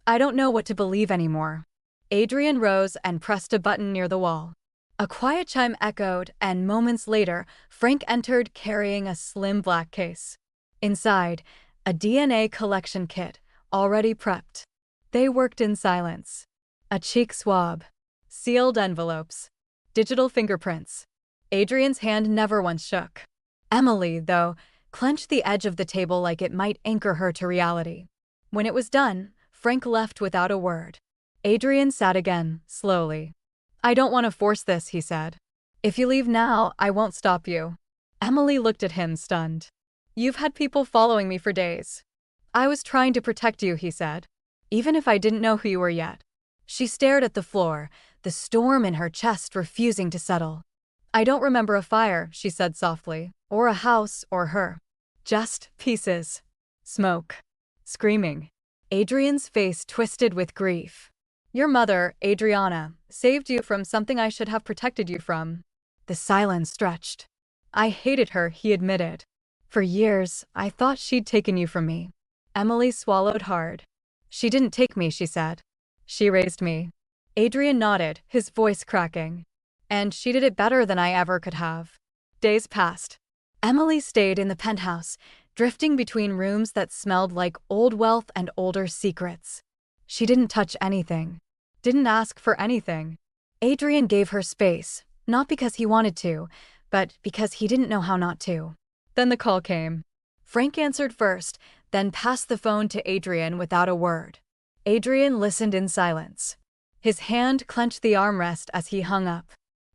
I don't know what to believe anymore. Adrian rose and pressed a button near the wall. A quiet chime echoed, and moments later, Frank entered carrying a slim black case. Inside, a DNA collection kit, already prepped. They worked in silence. A cheek swab. Sealed envelopes. Digital fingerprints. Adrian's hand never once shook. Emily, though, clenched the edge of the table like it might anchor her to reality. When it was done, Frank left without a word. Adrian sat again, slowly. I don't want to force this, he said. If you leave now, I won't stop you. Emily looked at him, stunned. You've had people following me for days. I was trying to protect you, he said. Even if I didn't know who you were yet. She stared at the floor, the storm in her chest refusing to settle. I don't remember a fire, she said softly, or a house or her. Just pieces. Smoke. Screaming. Adrian's face twisted with grief. Your mother, Adriana, saved you from something I should have protected you from. The silence stretched. I hated her, he admitted. For years, I thought she'd taken you from me. Emily swallowed hard. She didn't take me, she said. She raised me. Adrian nodded, his voice cracking. And she did it better than I ever could have. Days passed. Emily stayed in the penthouse, drifting between rooms that smelled like old wealth and older secrets. She didn't touch anything. Didn't ask for anything. Adrian gave her space, not because he wanted to, but because he didn't know how not to. Then the call came. Frank answered first, then passed the phone to Adrian without a word. Adrian listened in silence. His hand clenched the armrest as he hung up.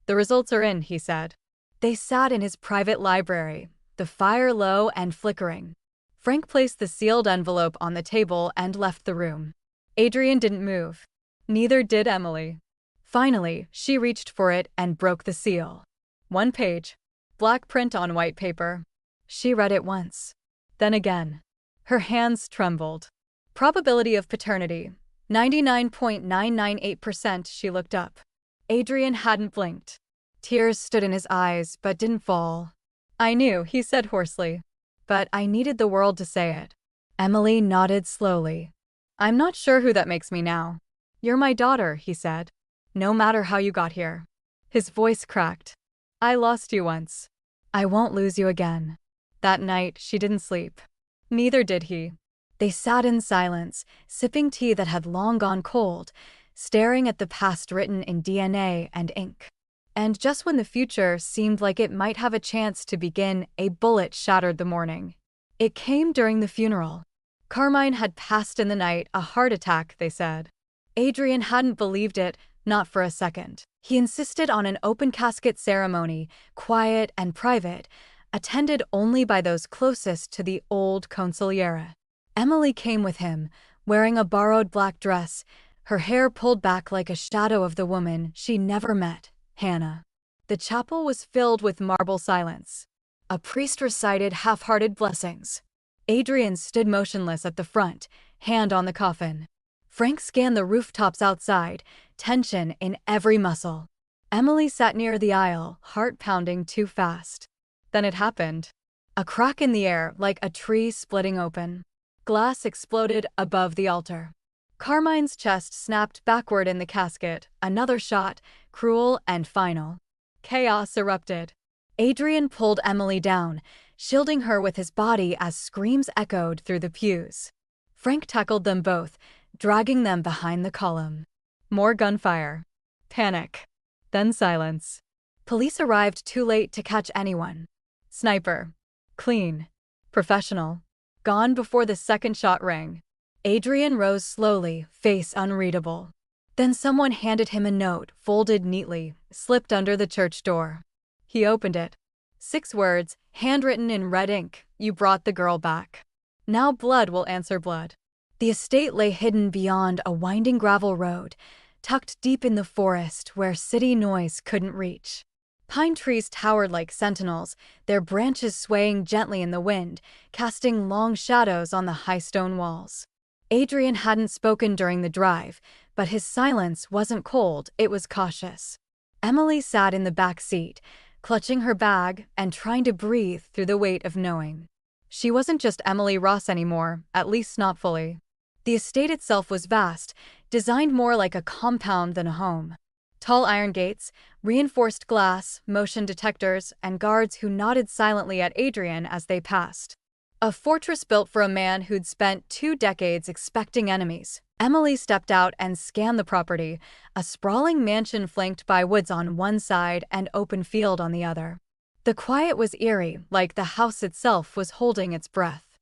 The results are in, he said. They sat in his private library, the fire low and flickering. Frank placed the sealed envelope on the table and left the room. Adrian didn't move. Neither did Emily. Finally, she reached for it and broke the seal. One page. Black print on white paper. She read it once. Then again. Her hands trembled. Probability of paternity. 99.998%, she looked up. Adrian hadn't blinked. Tears stood in his eyes but didn't fall. I knew, he said hoarsely. But I needed the world to say it. Emily nodded slowly. I'm not sure who that makes me now. You're my daughter, he said. No matter how you got here. His voice cracked. I lost you once. I won't lose you again. That night, she didn't sleep. Neither did he. They sat in silence, sipping tea that had long gone cold, staring at the past written in DNA and ink. And just when the future seemed like it might have a chance to begin, a bullet shattered the morning. It came during the funeral. Carmine had passed in the night, a heart attack, they said. Adrian hadn't believed it, not for a second. He insisted on an open casket ceremony, quiet and private, attended only by those closest to the old consigliere. Emily came with him, wearing a borrowed black dress, her hair pulled back like a shadow of the woman she never met, Hannah. The chapel was filled with marble silence. A priest recited half-hearted blessings. Adrian stood motionless at the front, hand on the coffin. Frank scanned the rooftops outside, tension in every muscle. Emily sat near the aisle, heart pounding too fast. Then it happened. A crack in the air, like a tree splitting open. Glass exploded above the altar. Carmine's chest snapped backward in the casket, another shot, cruel and final. Chaos erupted. Adrian pulled Emily down, shielding her with his body as screams echoed through the pews. Frank tackled them both, dragging them behind the column. More gunfire. Panic. Then silence. Police arrived too late to catch anyone. Sniper. Clean. Professional. Gone before the second shot rang. Adrian rose slowly, face unreadable. Then someone handed him a note, folded neatly, slipped under the church door. He opened it. 6 words, handwritten in red ink, "You brought the girl back. Now blood will answer blood." The estate lay hidden beyond a winding gravel road, tucked deep in the forest where city noise couldn't reach. Pine trees towered like sentinels, their branches swaying gently in the wind, casting long shadows on the high stone walls. Adrian hadn't spoken during the drive, but his silence wasn't cold, it was cautious. Emily sat in the back seat, clutching her bag and trying to breathe through the weight of knowing. She wasn't just Emily Ross anymore, at least not fully. The estate itself was vast, designed more like a compound than a home. Tall iron gates, reinforced glass, motion detectors, and guards who nodded silently at Adrian as they passed. A fortress built for a man who'd spent 2 decades expecting enemies. Emily stepped out and scanned the property, a sprawling mansion flanked by woods on one side and open field on the other. The quiet was eerie, like the house itself was holding its breath.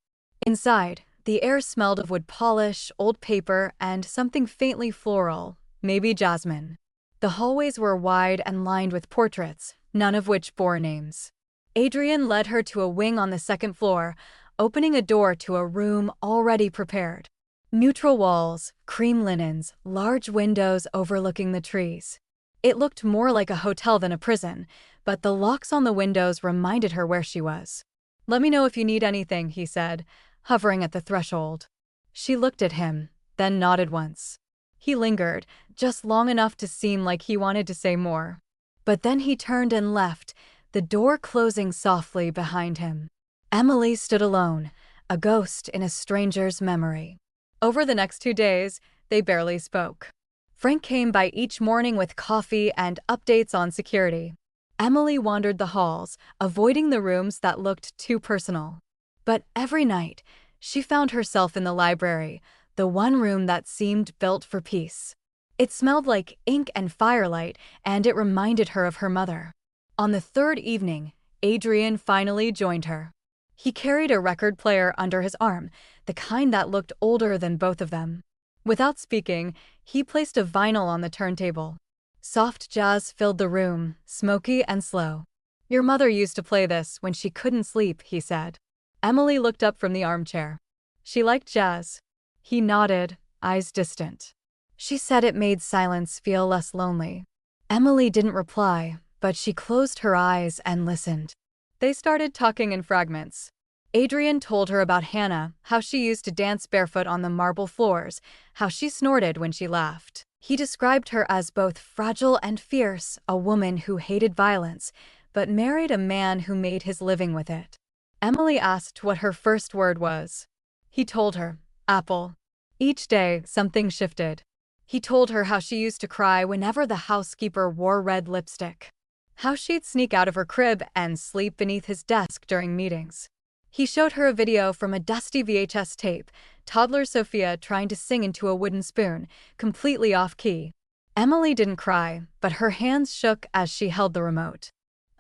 Inside, the air smelled of wood polish, old paper, and something faintly floral, maybe jasmine. The hallways were wide and lined with portraits, none of which bore names. Adrian led her to a wing on the second floor, opening a door to a room already prepared. Neutral walls, cream linens, large windows overlooking the trees. It looked more like a hotel than a prison, but the locks on the windows reminded her where she was. "Let me know if you need anything," he said, hovering at the threshold. She looked at him, then nodded once. He lingered, just long enough to seem like he wanted to say more. But then he turned and left, the door closing softly behind him. Emily stood alone, a ghost in a stranger's memory. Over the next 2 days, they barely spoke. Frank came by each morning with coffee and updates on security. Emily wandered the halls, avoiding the rooms that looked too personal. But every night, she found herself in the library, the one room that seemed built for peace. It smelled like ink and firelight, and it reminded her of her mother. On the 3rd evening, Adrian finally joined her. He carried a record player under his arm, the kind that looked older than both of them. Without speaking, he placed a vinyl on the turntable. Soft jazz filled the room, smoky and slow. "Your mother used to play this when she couldn't sleep," he said. Emily looked up from the armchair. She liked jazz. He nodded, eyes distant. She said it made silence feel less lonely. Emily didn't reply, but she closed her eyes and listened. They started talking in fragments. Adrian told her about Hannah, how she used to dance barefoot on the marble floors, how she snorted when she laughed. He described her as both fragile and fierce, a woman who hated violence, but married a man who made his living with it. Emily asked what her first word was. He told her, apple. Each day, something shifted. He told her how she used to cry whenever the housekeeper wore red lipstick. How she'd sneak out of her crib and sleep beneath his desk during meetings. He showed her a video from a dusty VHS tape, toddler Sofia trying to sing into a wooden spoon, completely off-key. Emily didn't cry, but her hands shook as she held the remote.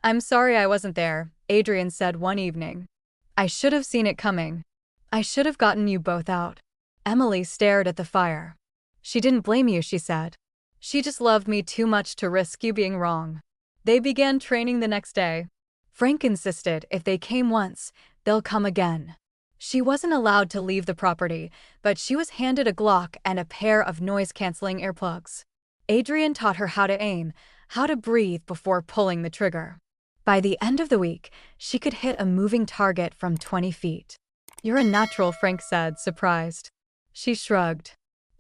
"I'm sorry I wasn't there," Adrian said one evening. "I should have seen it coming. I should have gotten you both out." Emily stared at the fire. "She didn't blame you," she said. "She just loved me too much to risk you being wrong." They began training the next day. Frank insisted if they came once, they'll come again. She wasn't allowed to leave the property, but she was handed a Glock and a pair of noise-canceling earplugs. Adrian taught her how to aim, how to breathe before pulling the trigger. By the end of the week, she could hit a moving target from 20 feet. "You're a natural," Frank said, surprised. She shrugged.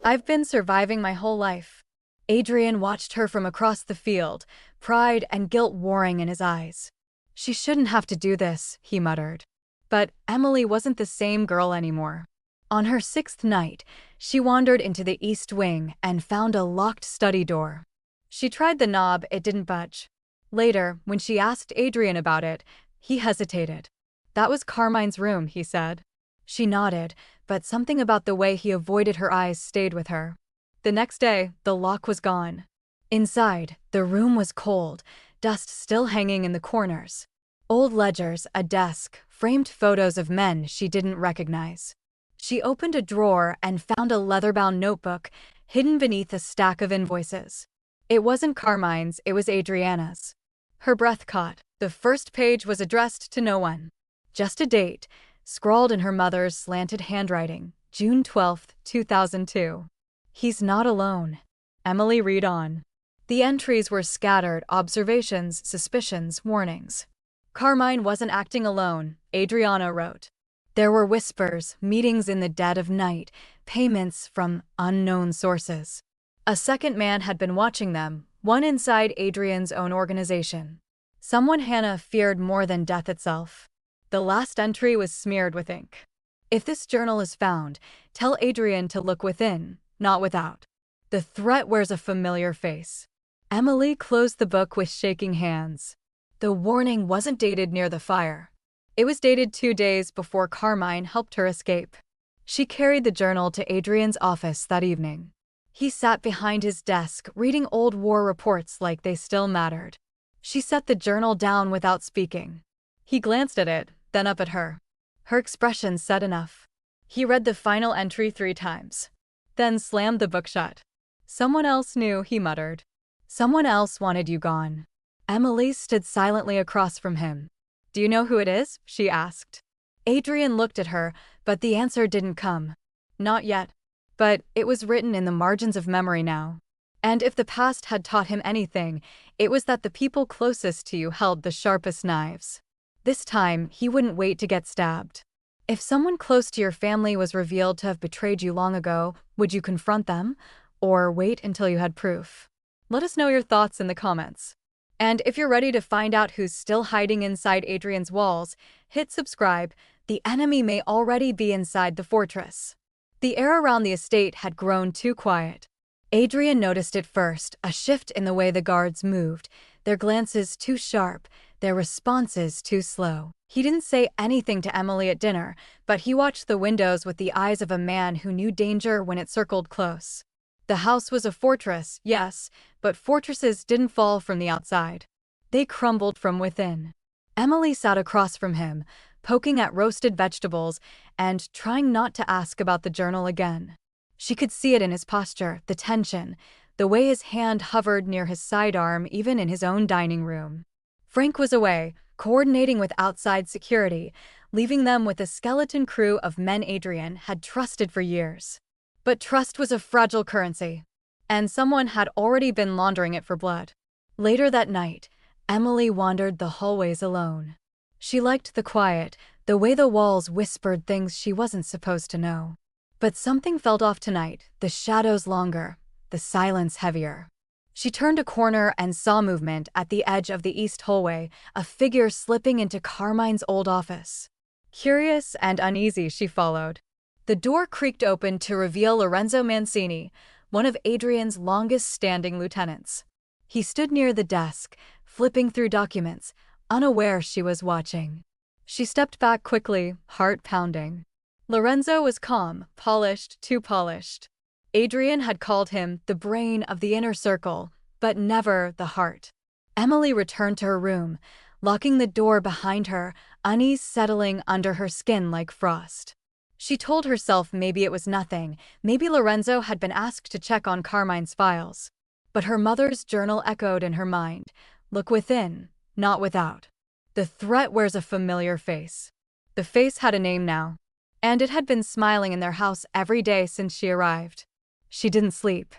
"I've been surviving my whole life." Adrian watched her from across the field, pride and guilt warring in his eyes. "She shouldn't have to do this," he muttered. But Emily wasn't the same girl anymore. On her 6th night, she wandered into the east wing and found a locked study door. She tried the knob, it didn't budge. Later, when she asked Adrian about it, he hesitated. "That was Carmine's room," he said. She nodded, but something about the way he avoided her eyes stayed with her. The next day, the lock was gone. Inside, the room was cold, dust still hanging in the corners. Old ledgers, a desk, framed photos of men she didn't recognize. She opened a drawer and found a leather-bound notebook hidden beneath a stack of invoices. It wasn't Carmine's, it was Adriana's. Her breath caught. The first page was addressed to no one. Just a date, scrawled in her mother's slanted handwriting, June 12, 2002. "He's not alone." Emily read on. The entries were scattered, observations, suspicions, warnings. "Carmine wasn't acting alone," Adriana wrote. There were whispers, meetings in the dead of night, payments from unknown sources. A second man had been watching them, one inside Adrian's own organization. Someone Hannah feared more than death itself. The last entry was smeared with ink. "If this journal is found, tell Adrian to look within, not without. The threat wears a familiar face." Emily closed the book with shaking hands. The warning wasn't dated near the fire. It was dated 2 days before Carmine helped her escape. She carried the journal to Adrian's office that evening. He sat behind his desk, reading old war reports like they still mattered. She set the journal down without speaking. He glanced at it, then up at her. Her expression said enough. He read the final entry 3 times, then slammed the book shut. "Someone else knew," he muttered. "Someone else wanted you gone." Emily stood silently across from him. "Do you know who it is?" she asked. Adrian looked at her, but the answer didn't come. Not yet. But it was written in the margins of memory now. And if the past had taught him anything, it was that the people closest to you held the sharpest knives. This time, he wouldn't wait to get stabbed. If someone close to your family was revealed to have betrayed you long ago, would you confront them? Or wait until you had proof? Let us know your thoughts in the comments. And if you're ready to find out who's still hiding inside Adrian's walls, hit subscribe. The enemy may already be inside the fortress. The air around the estate had grown too quiet. Adrian noticed it first, a shift in the way the guards moved, their glances too sharp, their responses too slow. He didn't say anything to Emily at dinner, but he watched the windows with the eyes of a man who knew danger when it circled close. The house was a fortress, yes, but fortresses didn't fall from the outside. They crumbled from within. Emily sat across from him, poking at roasted vegetables and trying not to ask about the journal again. She could see it in his posture, the tension, the way his hand hovered near his sidearm even in his own dining room. Frank was away, coordinating with outside security, leaving them with a skeleton crew of men Adrian had trusted for years. But trust was a fragile currency, and someone had already been laundering it for blood. Later that night, Emily wandered the hallways alone. She liked the quiet, the way the walls whispered things she wasn't supposed to know. But something felt off tonight, the shadows longer, the silence heavier. She turned a corner and saw movement at the edge of the east hallway, a figure slipping into Carmine's old office. Curious and uneasy, she followed. The door creaked open to reveal Lorenzo Mancini, one of Adrian's longest-standing lieutenants. He stood near the desk, flipping through documents, unaware she was watching. She stepped back quickly, heart pounding. Lorenzo was calm, polished, too polished. Adrian had called him the brain of the inner circle, but never the heart. Emily returned to her room, locking the door behind her, unease settling under her skin like frost. She told herself maybe it was nothing, maybe Lorenzo had been asked to check on Carmine's files. But her mother's journal echoed in her mind, look within, not without. The threat wears a familiar face. The face had a name now. And it had been smiling in their house every day since she arrived. She didn't sleep.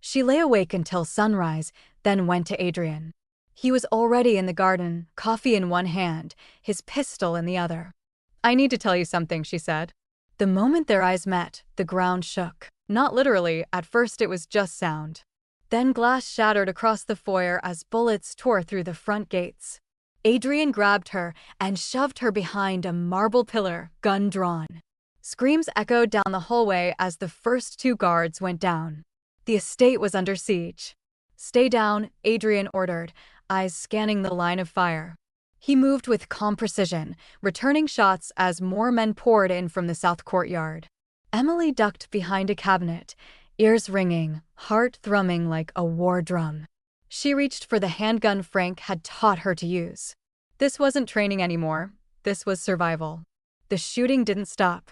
She lay awake until sunrise, then went to Adrian. He was already in the garden, coffee in one hand, his pistol in the other. "I need to tell you something," she said. The moment their eyes met, the ground shook. Not literally, at first it was just sound. Then glass shattered across the foyer as bullets tore through the front gates. Adrian grabbed her and shoved her behind a marble pillar, gun drawn. Screams echoed down the hallway as the first two guards went down. The estate was under siege. "Stay down," Adrian ordered, eyes scanning the line of fire. He moved with calm precision, returning shots as more men poured in from the south courtyard. Emily ducked behind a cabinet, ears ringing, heart thrumming like a war drum. She reached for the handgun Frank had taught her to use. This wasn't training anymore. This was survival. The shooting didn't stop.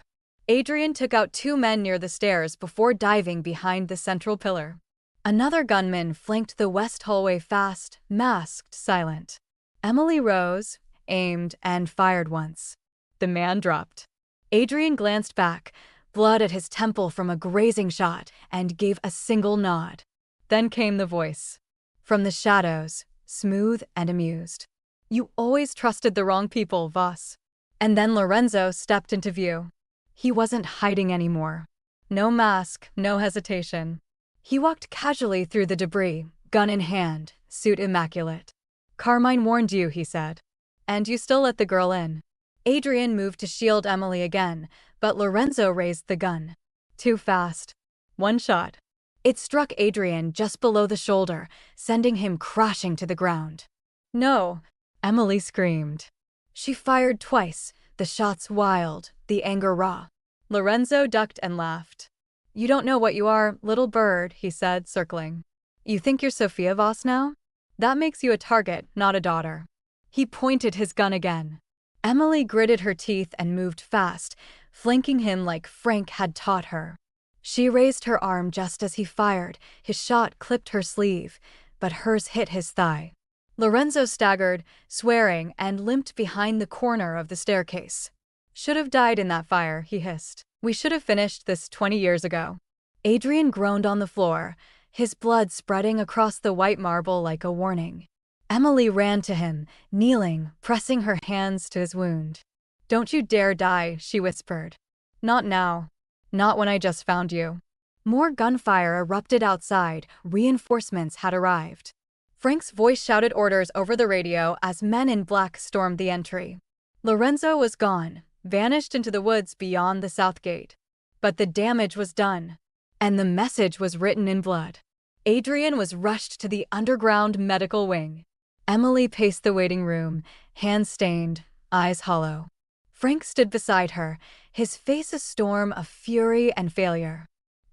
Adrian took out two men near the stairs before diving behind the central pillar. Another gunman flanked the west hallway fast, masked, silent. Emily rose, aimed, and fired once. The man dropped. Adrian glanced back, blood at his temple from a grazing shot, and gave a single nod. Then came the voice. From the shadows, smooth and amused. "You always trusted the wrong people, Voss." And then Lorenzo stepped into view. He wasn't hiding anymore. No mask, no hesitation. He walked casually through the debris, gun in hand, suit immaculate. "Carmine warned you," he said. "And you still let the girl in." Adrian moved to shield Emily again, but Lorenzo raised the gun. Too fast. One shot. It struck Adrian just below the shoulder, sending him crashing to the ground. "No!" Emily screamed. She fired twice, the shots wild, the anger raw. Lorenzo ducked and laughed. "You don't know what you are, little bird," he said, circling. "You think you're Sofia Voss now? That makes you a target, not a daughter." He pointed his gun again. Emily gritted her teeth and moved fast, flanking him like Frank had taught her. She raised her arm just as he fired. His shot clipped her sleeve, but hers hit his thigh. Lorenzo staggered, swearing, and limped behind the corner of the staircase. "Should have died in that fire," he hissed. "We should have finished this 20 years ago." Adrian groaned on the floor, his blood spreading across the white marble like a warning. Emily ran to him, kneeling, pressing her hands to his wound. "Don't you dare die," she whispered. "Not now. Not when I just found you." More gunfire erupted outside. Reinforcements had arrived. Frank's voice shouted orders over the radio as men in black stormed the entry. Lorenzo was gone, vanished into the woods beyond the south gate. But the damage was done, and the message was written in blood. Adrian was rushed to the underground medical wing. Emily paced the waiting room, hands stained, eyes hollow. Frank stood beside her, his face a storm of fury and failure.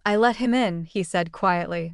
"I let him in," he said quietly.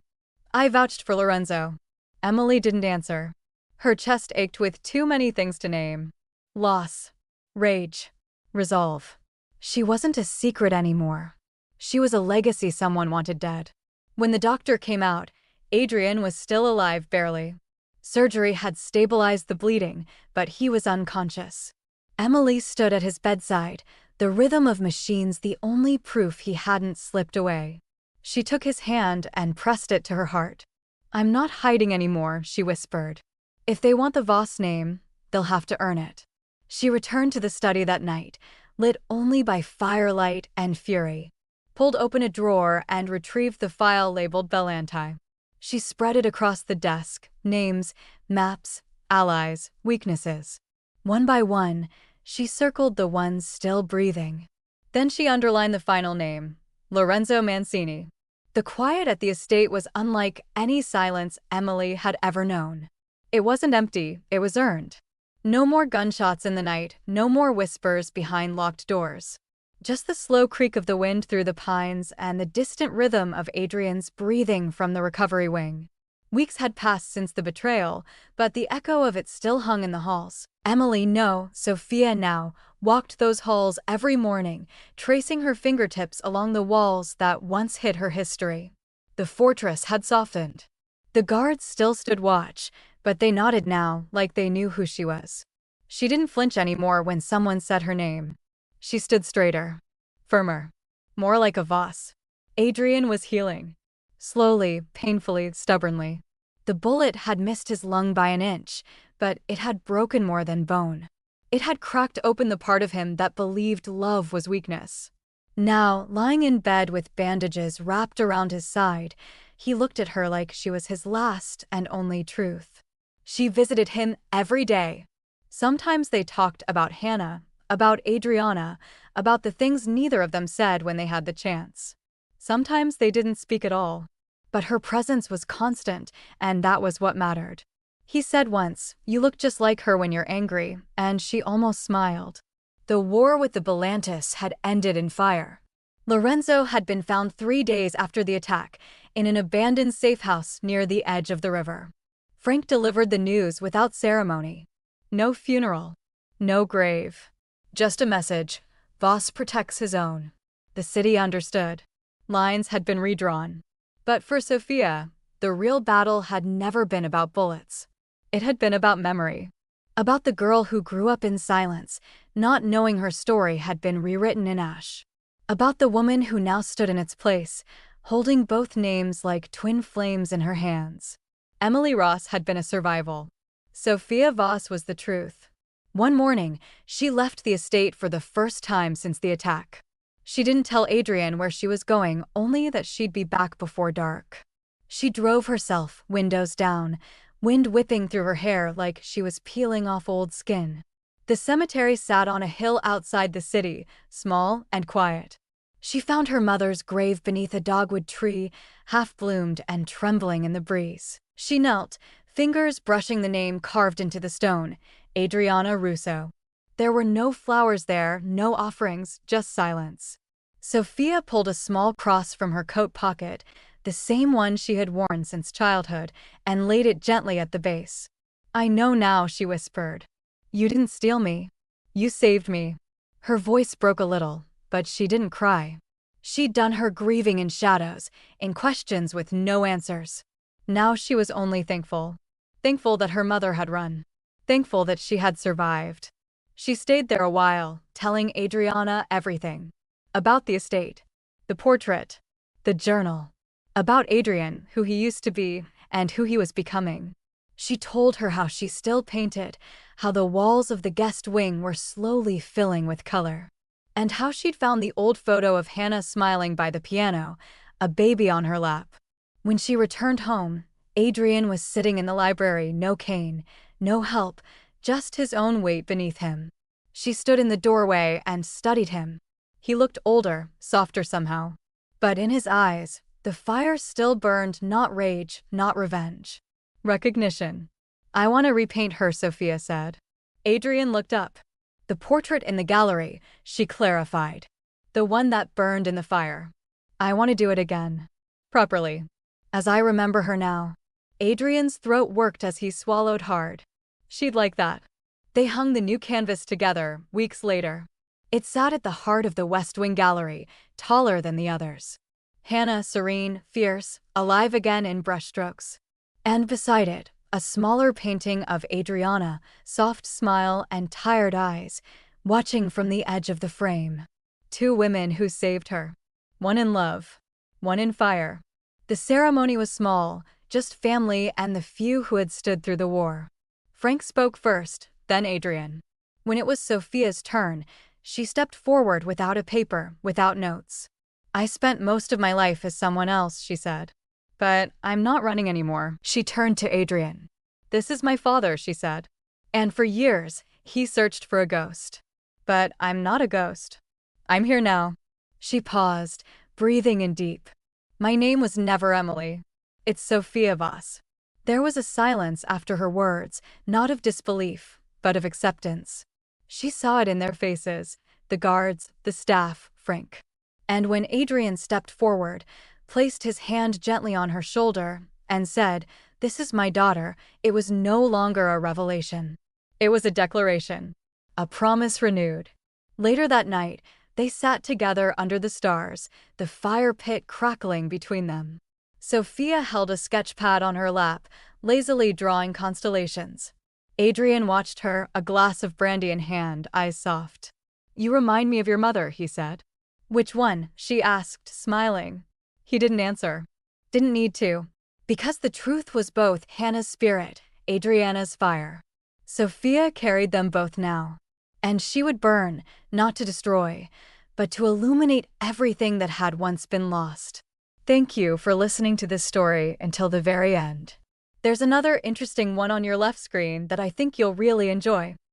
"I vouched for Lorenzo." Emily didn't answer. Her chest ached with too many things to name. Loss, rage, resolve. She wasn't a secret anymore. She was a legacy someone wanted dead. When the doctor came out, Adrian was still alive barely. Surgery had stabilized the bleeding, but he was unconscious. Emily stood at his bedside, the rhythm of machines the only proof he hadn't slipped away. She took his hand and pressed it to her heart. "I'm not hiding anymore," she whispered. "If they want the Voss name, they'll have to earn it." She returned to the study that night, lit only by firelight and fury. Pulled open a drawer and retrieved the file labeled Bellanti. She spread it across the desk, names, maps, allies, weaknesses. One by one, she circled the ones still breathing. Then she underlined the final name, Lorenzo Mancini. The quiet at the estate was unlike any silence Emily had ever known. It wasn't empty, it was earned. No more gunshots in the night, no more whispers behind locked doors. Just the slow creak of the wind through the pines and the distant rhythm of Adrian's breathing from the recovery wing. Weeks had passed since the betrayal, but the echo of it still hung in the halls. Emily, no, Sofia now, walked those halls every morning, tracing her fingertips along the walls that once hid her history. The fortress had softened. The guards still stood watch, but they nodded now, like they knew who she was. She didn't flinch anymore when someone said her name. She stood straighter. firmer. More like a Voss. Adrian was healing. Slowly, painfully, stubbornly. The bullet had missed his lung by an inch, but it had broken more than bone. It had cracked open the part of him that believed love was weakness. Now, lying in bed with bandages wrapped around his side, he looked at her like she was his last and only truth. She visited him every day. Sometimes they talked about Hannah, about Adriana, about the things neither of them said when they had the chance. Sometimes they didn't speak at all. But her presence was constant, and that was what mattered. He said once, "You look just like her when you're angry," and she almost smiled. The war with the Belantis had ended in fire. Lorenzo had been found 3 days after the attack, in an abandoned safe house near the edge of the river. Frank delivered the news without ceremony. No funeral. No grave. Just a message: Voss protects his own. The city understood. Lines had been redrawn. But for Sofia, the real battle had never been about bullets. It had been about memory. About the girl who grew up in silence, not knowing her story had been rewritten in ash. About the woman who now stood in its place, holding both names like twin flames in her hands. Emily Ross had been a survival. Sofia Voss was the truth. One morning, she left the estate for the first time since the attack. She didn't tell Adrian where she was going, only that she'd be back before dark. She drove herself, windows down, wind whipping through her hair like she was peeling off old skin. The cemetery sat on a hill outside the city, small and quiet. She found her mother's grave beneath a dogwood tree, half-bloomed and trembling in the breeze. She knelt, fingers brushing the name carved into the stone, Adriana Russo. There were no flowers there, no offerings, just silence. Sofia pulled a small cross from her coat pocket, the same one she had worn since childhood, and laid it gently at the base. "I know now," she whispered. "You didn't steal me. You saved me." Her voice broke a little, but she didn't cry. She'd done her grieving in shadows, in questions with no answers. Now she was only thankful. Thankful that her mother had run. Thankful that she had survived. She stayed there a while, telling Adriana everything. About the estate, the portrait, the journal. About Adrian, who he used to be, and who he was becoming. She told her how she still painted, how the walls of the guest wing were slowly filling with color. And how she'd found the old photo of Hannah smiling by the piano, a baby on her lap. When she returned home, Adrian was sitting in the library, no cane, no help, just his own weight beneath him. She stood in the doorway and studied him. He looked older, softer somehow. But in his eyes, the fire still burned, not rage, not revenge. Recognition. "I want to repaint her," Sofia said. Adrian looked up. "The portrait in the gallery," she clarified. "The one that burned in the fire. I want to do it again. Properly. As I remember her now." Adrian's throat worked as he swallowed hard. She'd like that. They hung the new canvas together, weeks later. It sat at the heart of the West Wing gallery, taller than the others. Hannah, serene, fierce, alive again in brushstrokes. And beside it, a smaller painting of Adriana, soft smile and tired eyes, watching from the edge of the frame. 2 women who saved her. One in love, one in fire. The ceremony was small, just family and the few who had stood through the war. Frank spoke first, then Adrian. When it was Sofia's turn, she stepped forward without a paper, without notes. "I spent most of my life as someone else," she said. "But I'm not running anymore." She turned to Adrian. "This is my father," she said. "And for years, he searched for a ghost. But I'm not a ghost. I'm here now." She paused, breathing in deep. "My name was never Emily. It's Sofia Voss." There was a silence after her words, not of disbelief, but of acceptance. She saw it in their faces, the guards, the staff, Frank. And when Adrian stepped forward, placed his hand gently on her shoulder, and said, "This is my daughter," it was no longer a revelation. It was a declaration. A promise renewed. Later that night, they sat together under the stars, the fire pit crackling between them. Sofia held a sketch pad on her lap, lazily drawing constellations. Adrian watched her, a glass of brandy in hand, eyes soft. "You remind me of your mother," he said. "Which one?" she asked, smiling. He didn't answer. Didn't need to. Because the truth was both Hannah's spirit, Adriana's fire. Sofia carried them both now. And she would burn, not to destroy, but to illuminate everything that had once been lost. Thank you for listening to this story until the very end. There's another interesting one on your left screen that I think you'll really enjoy.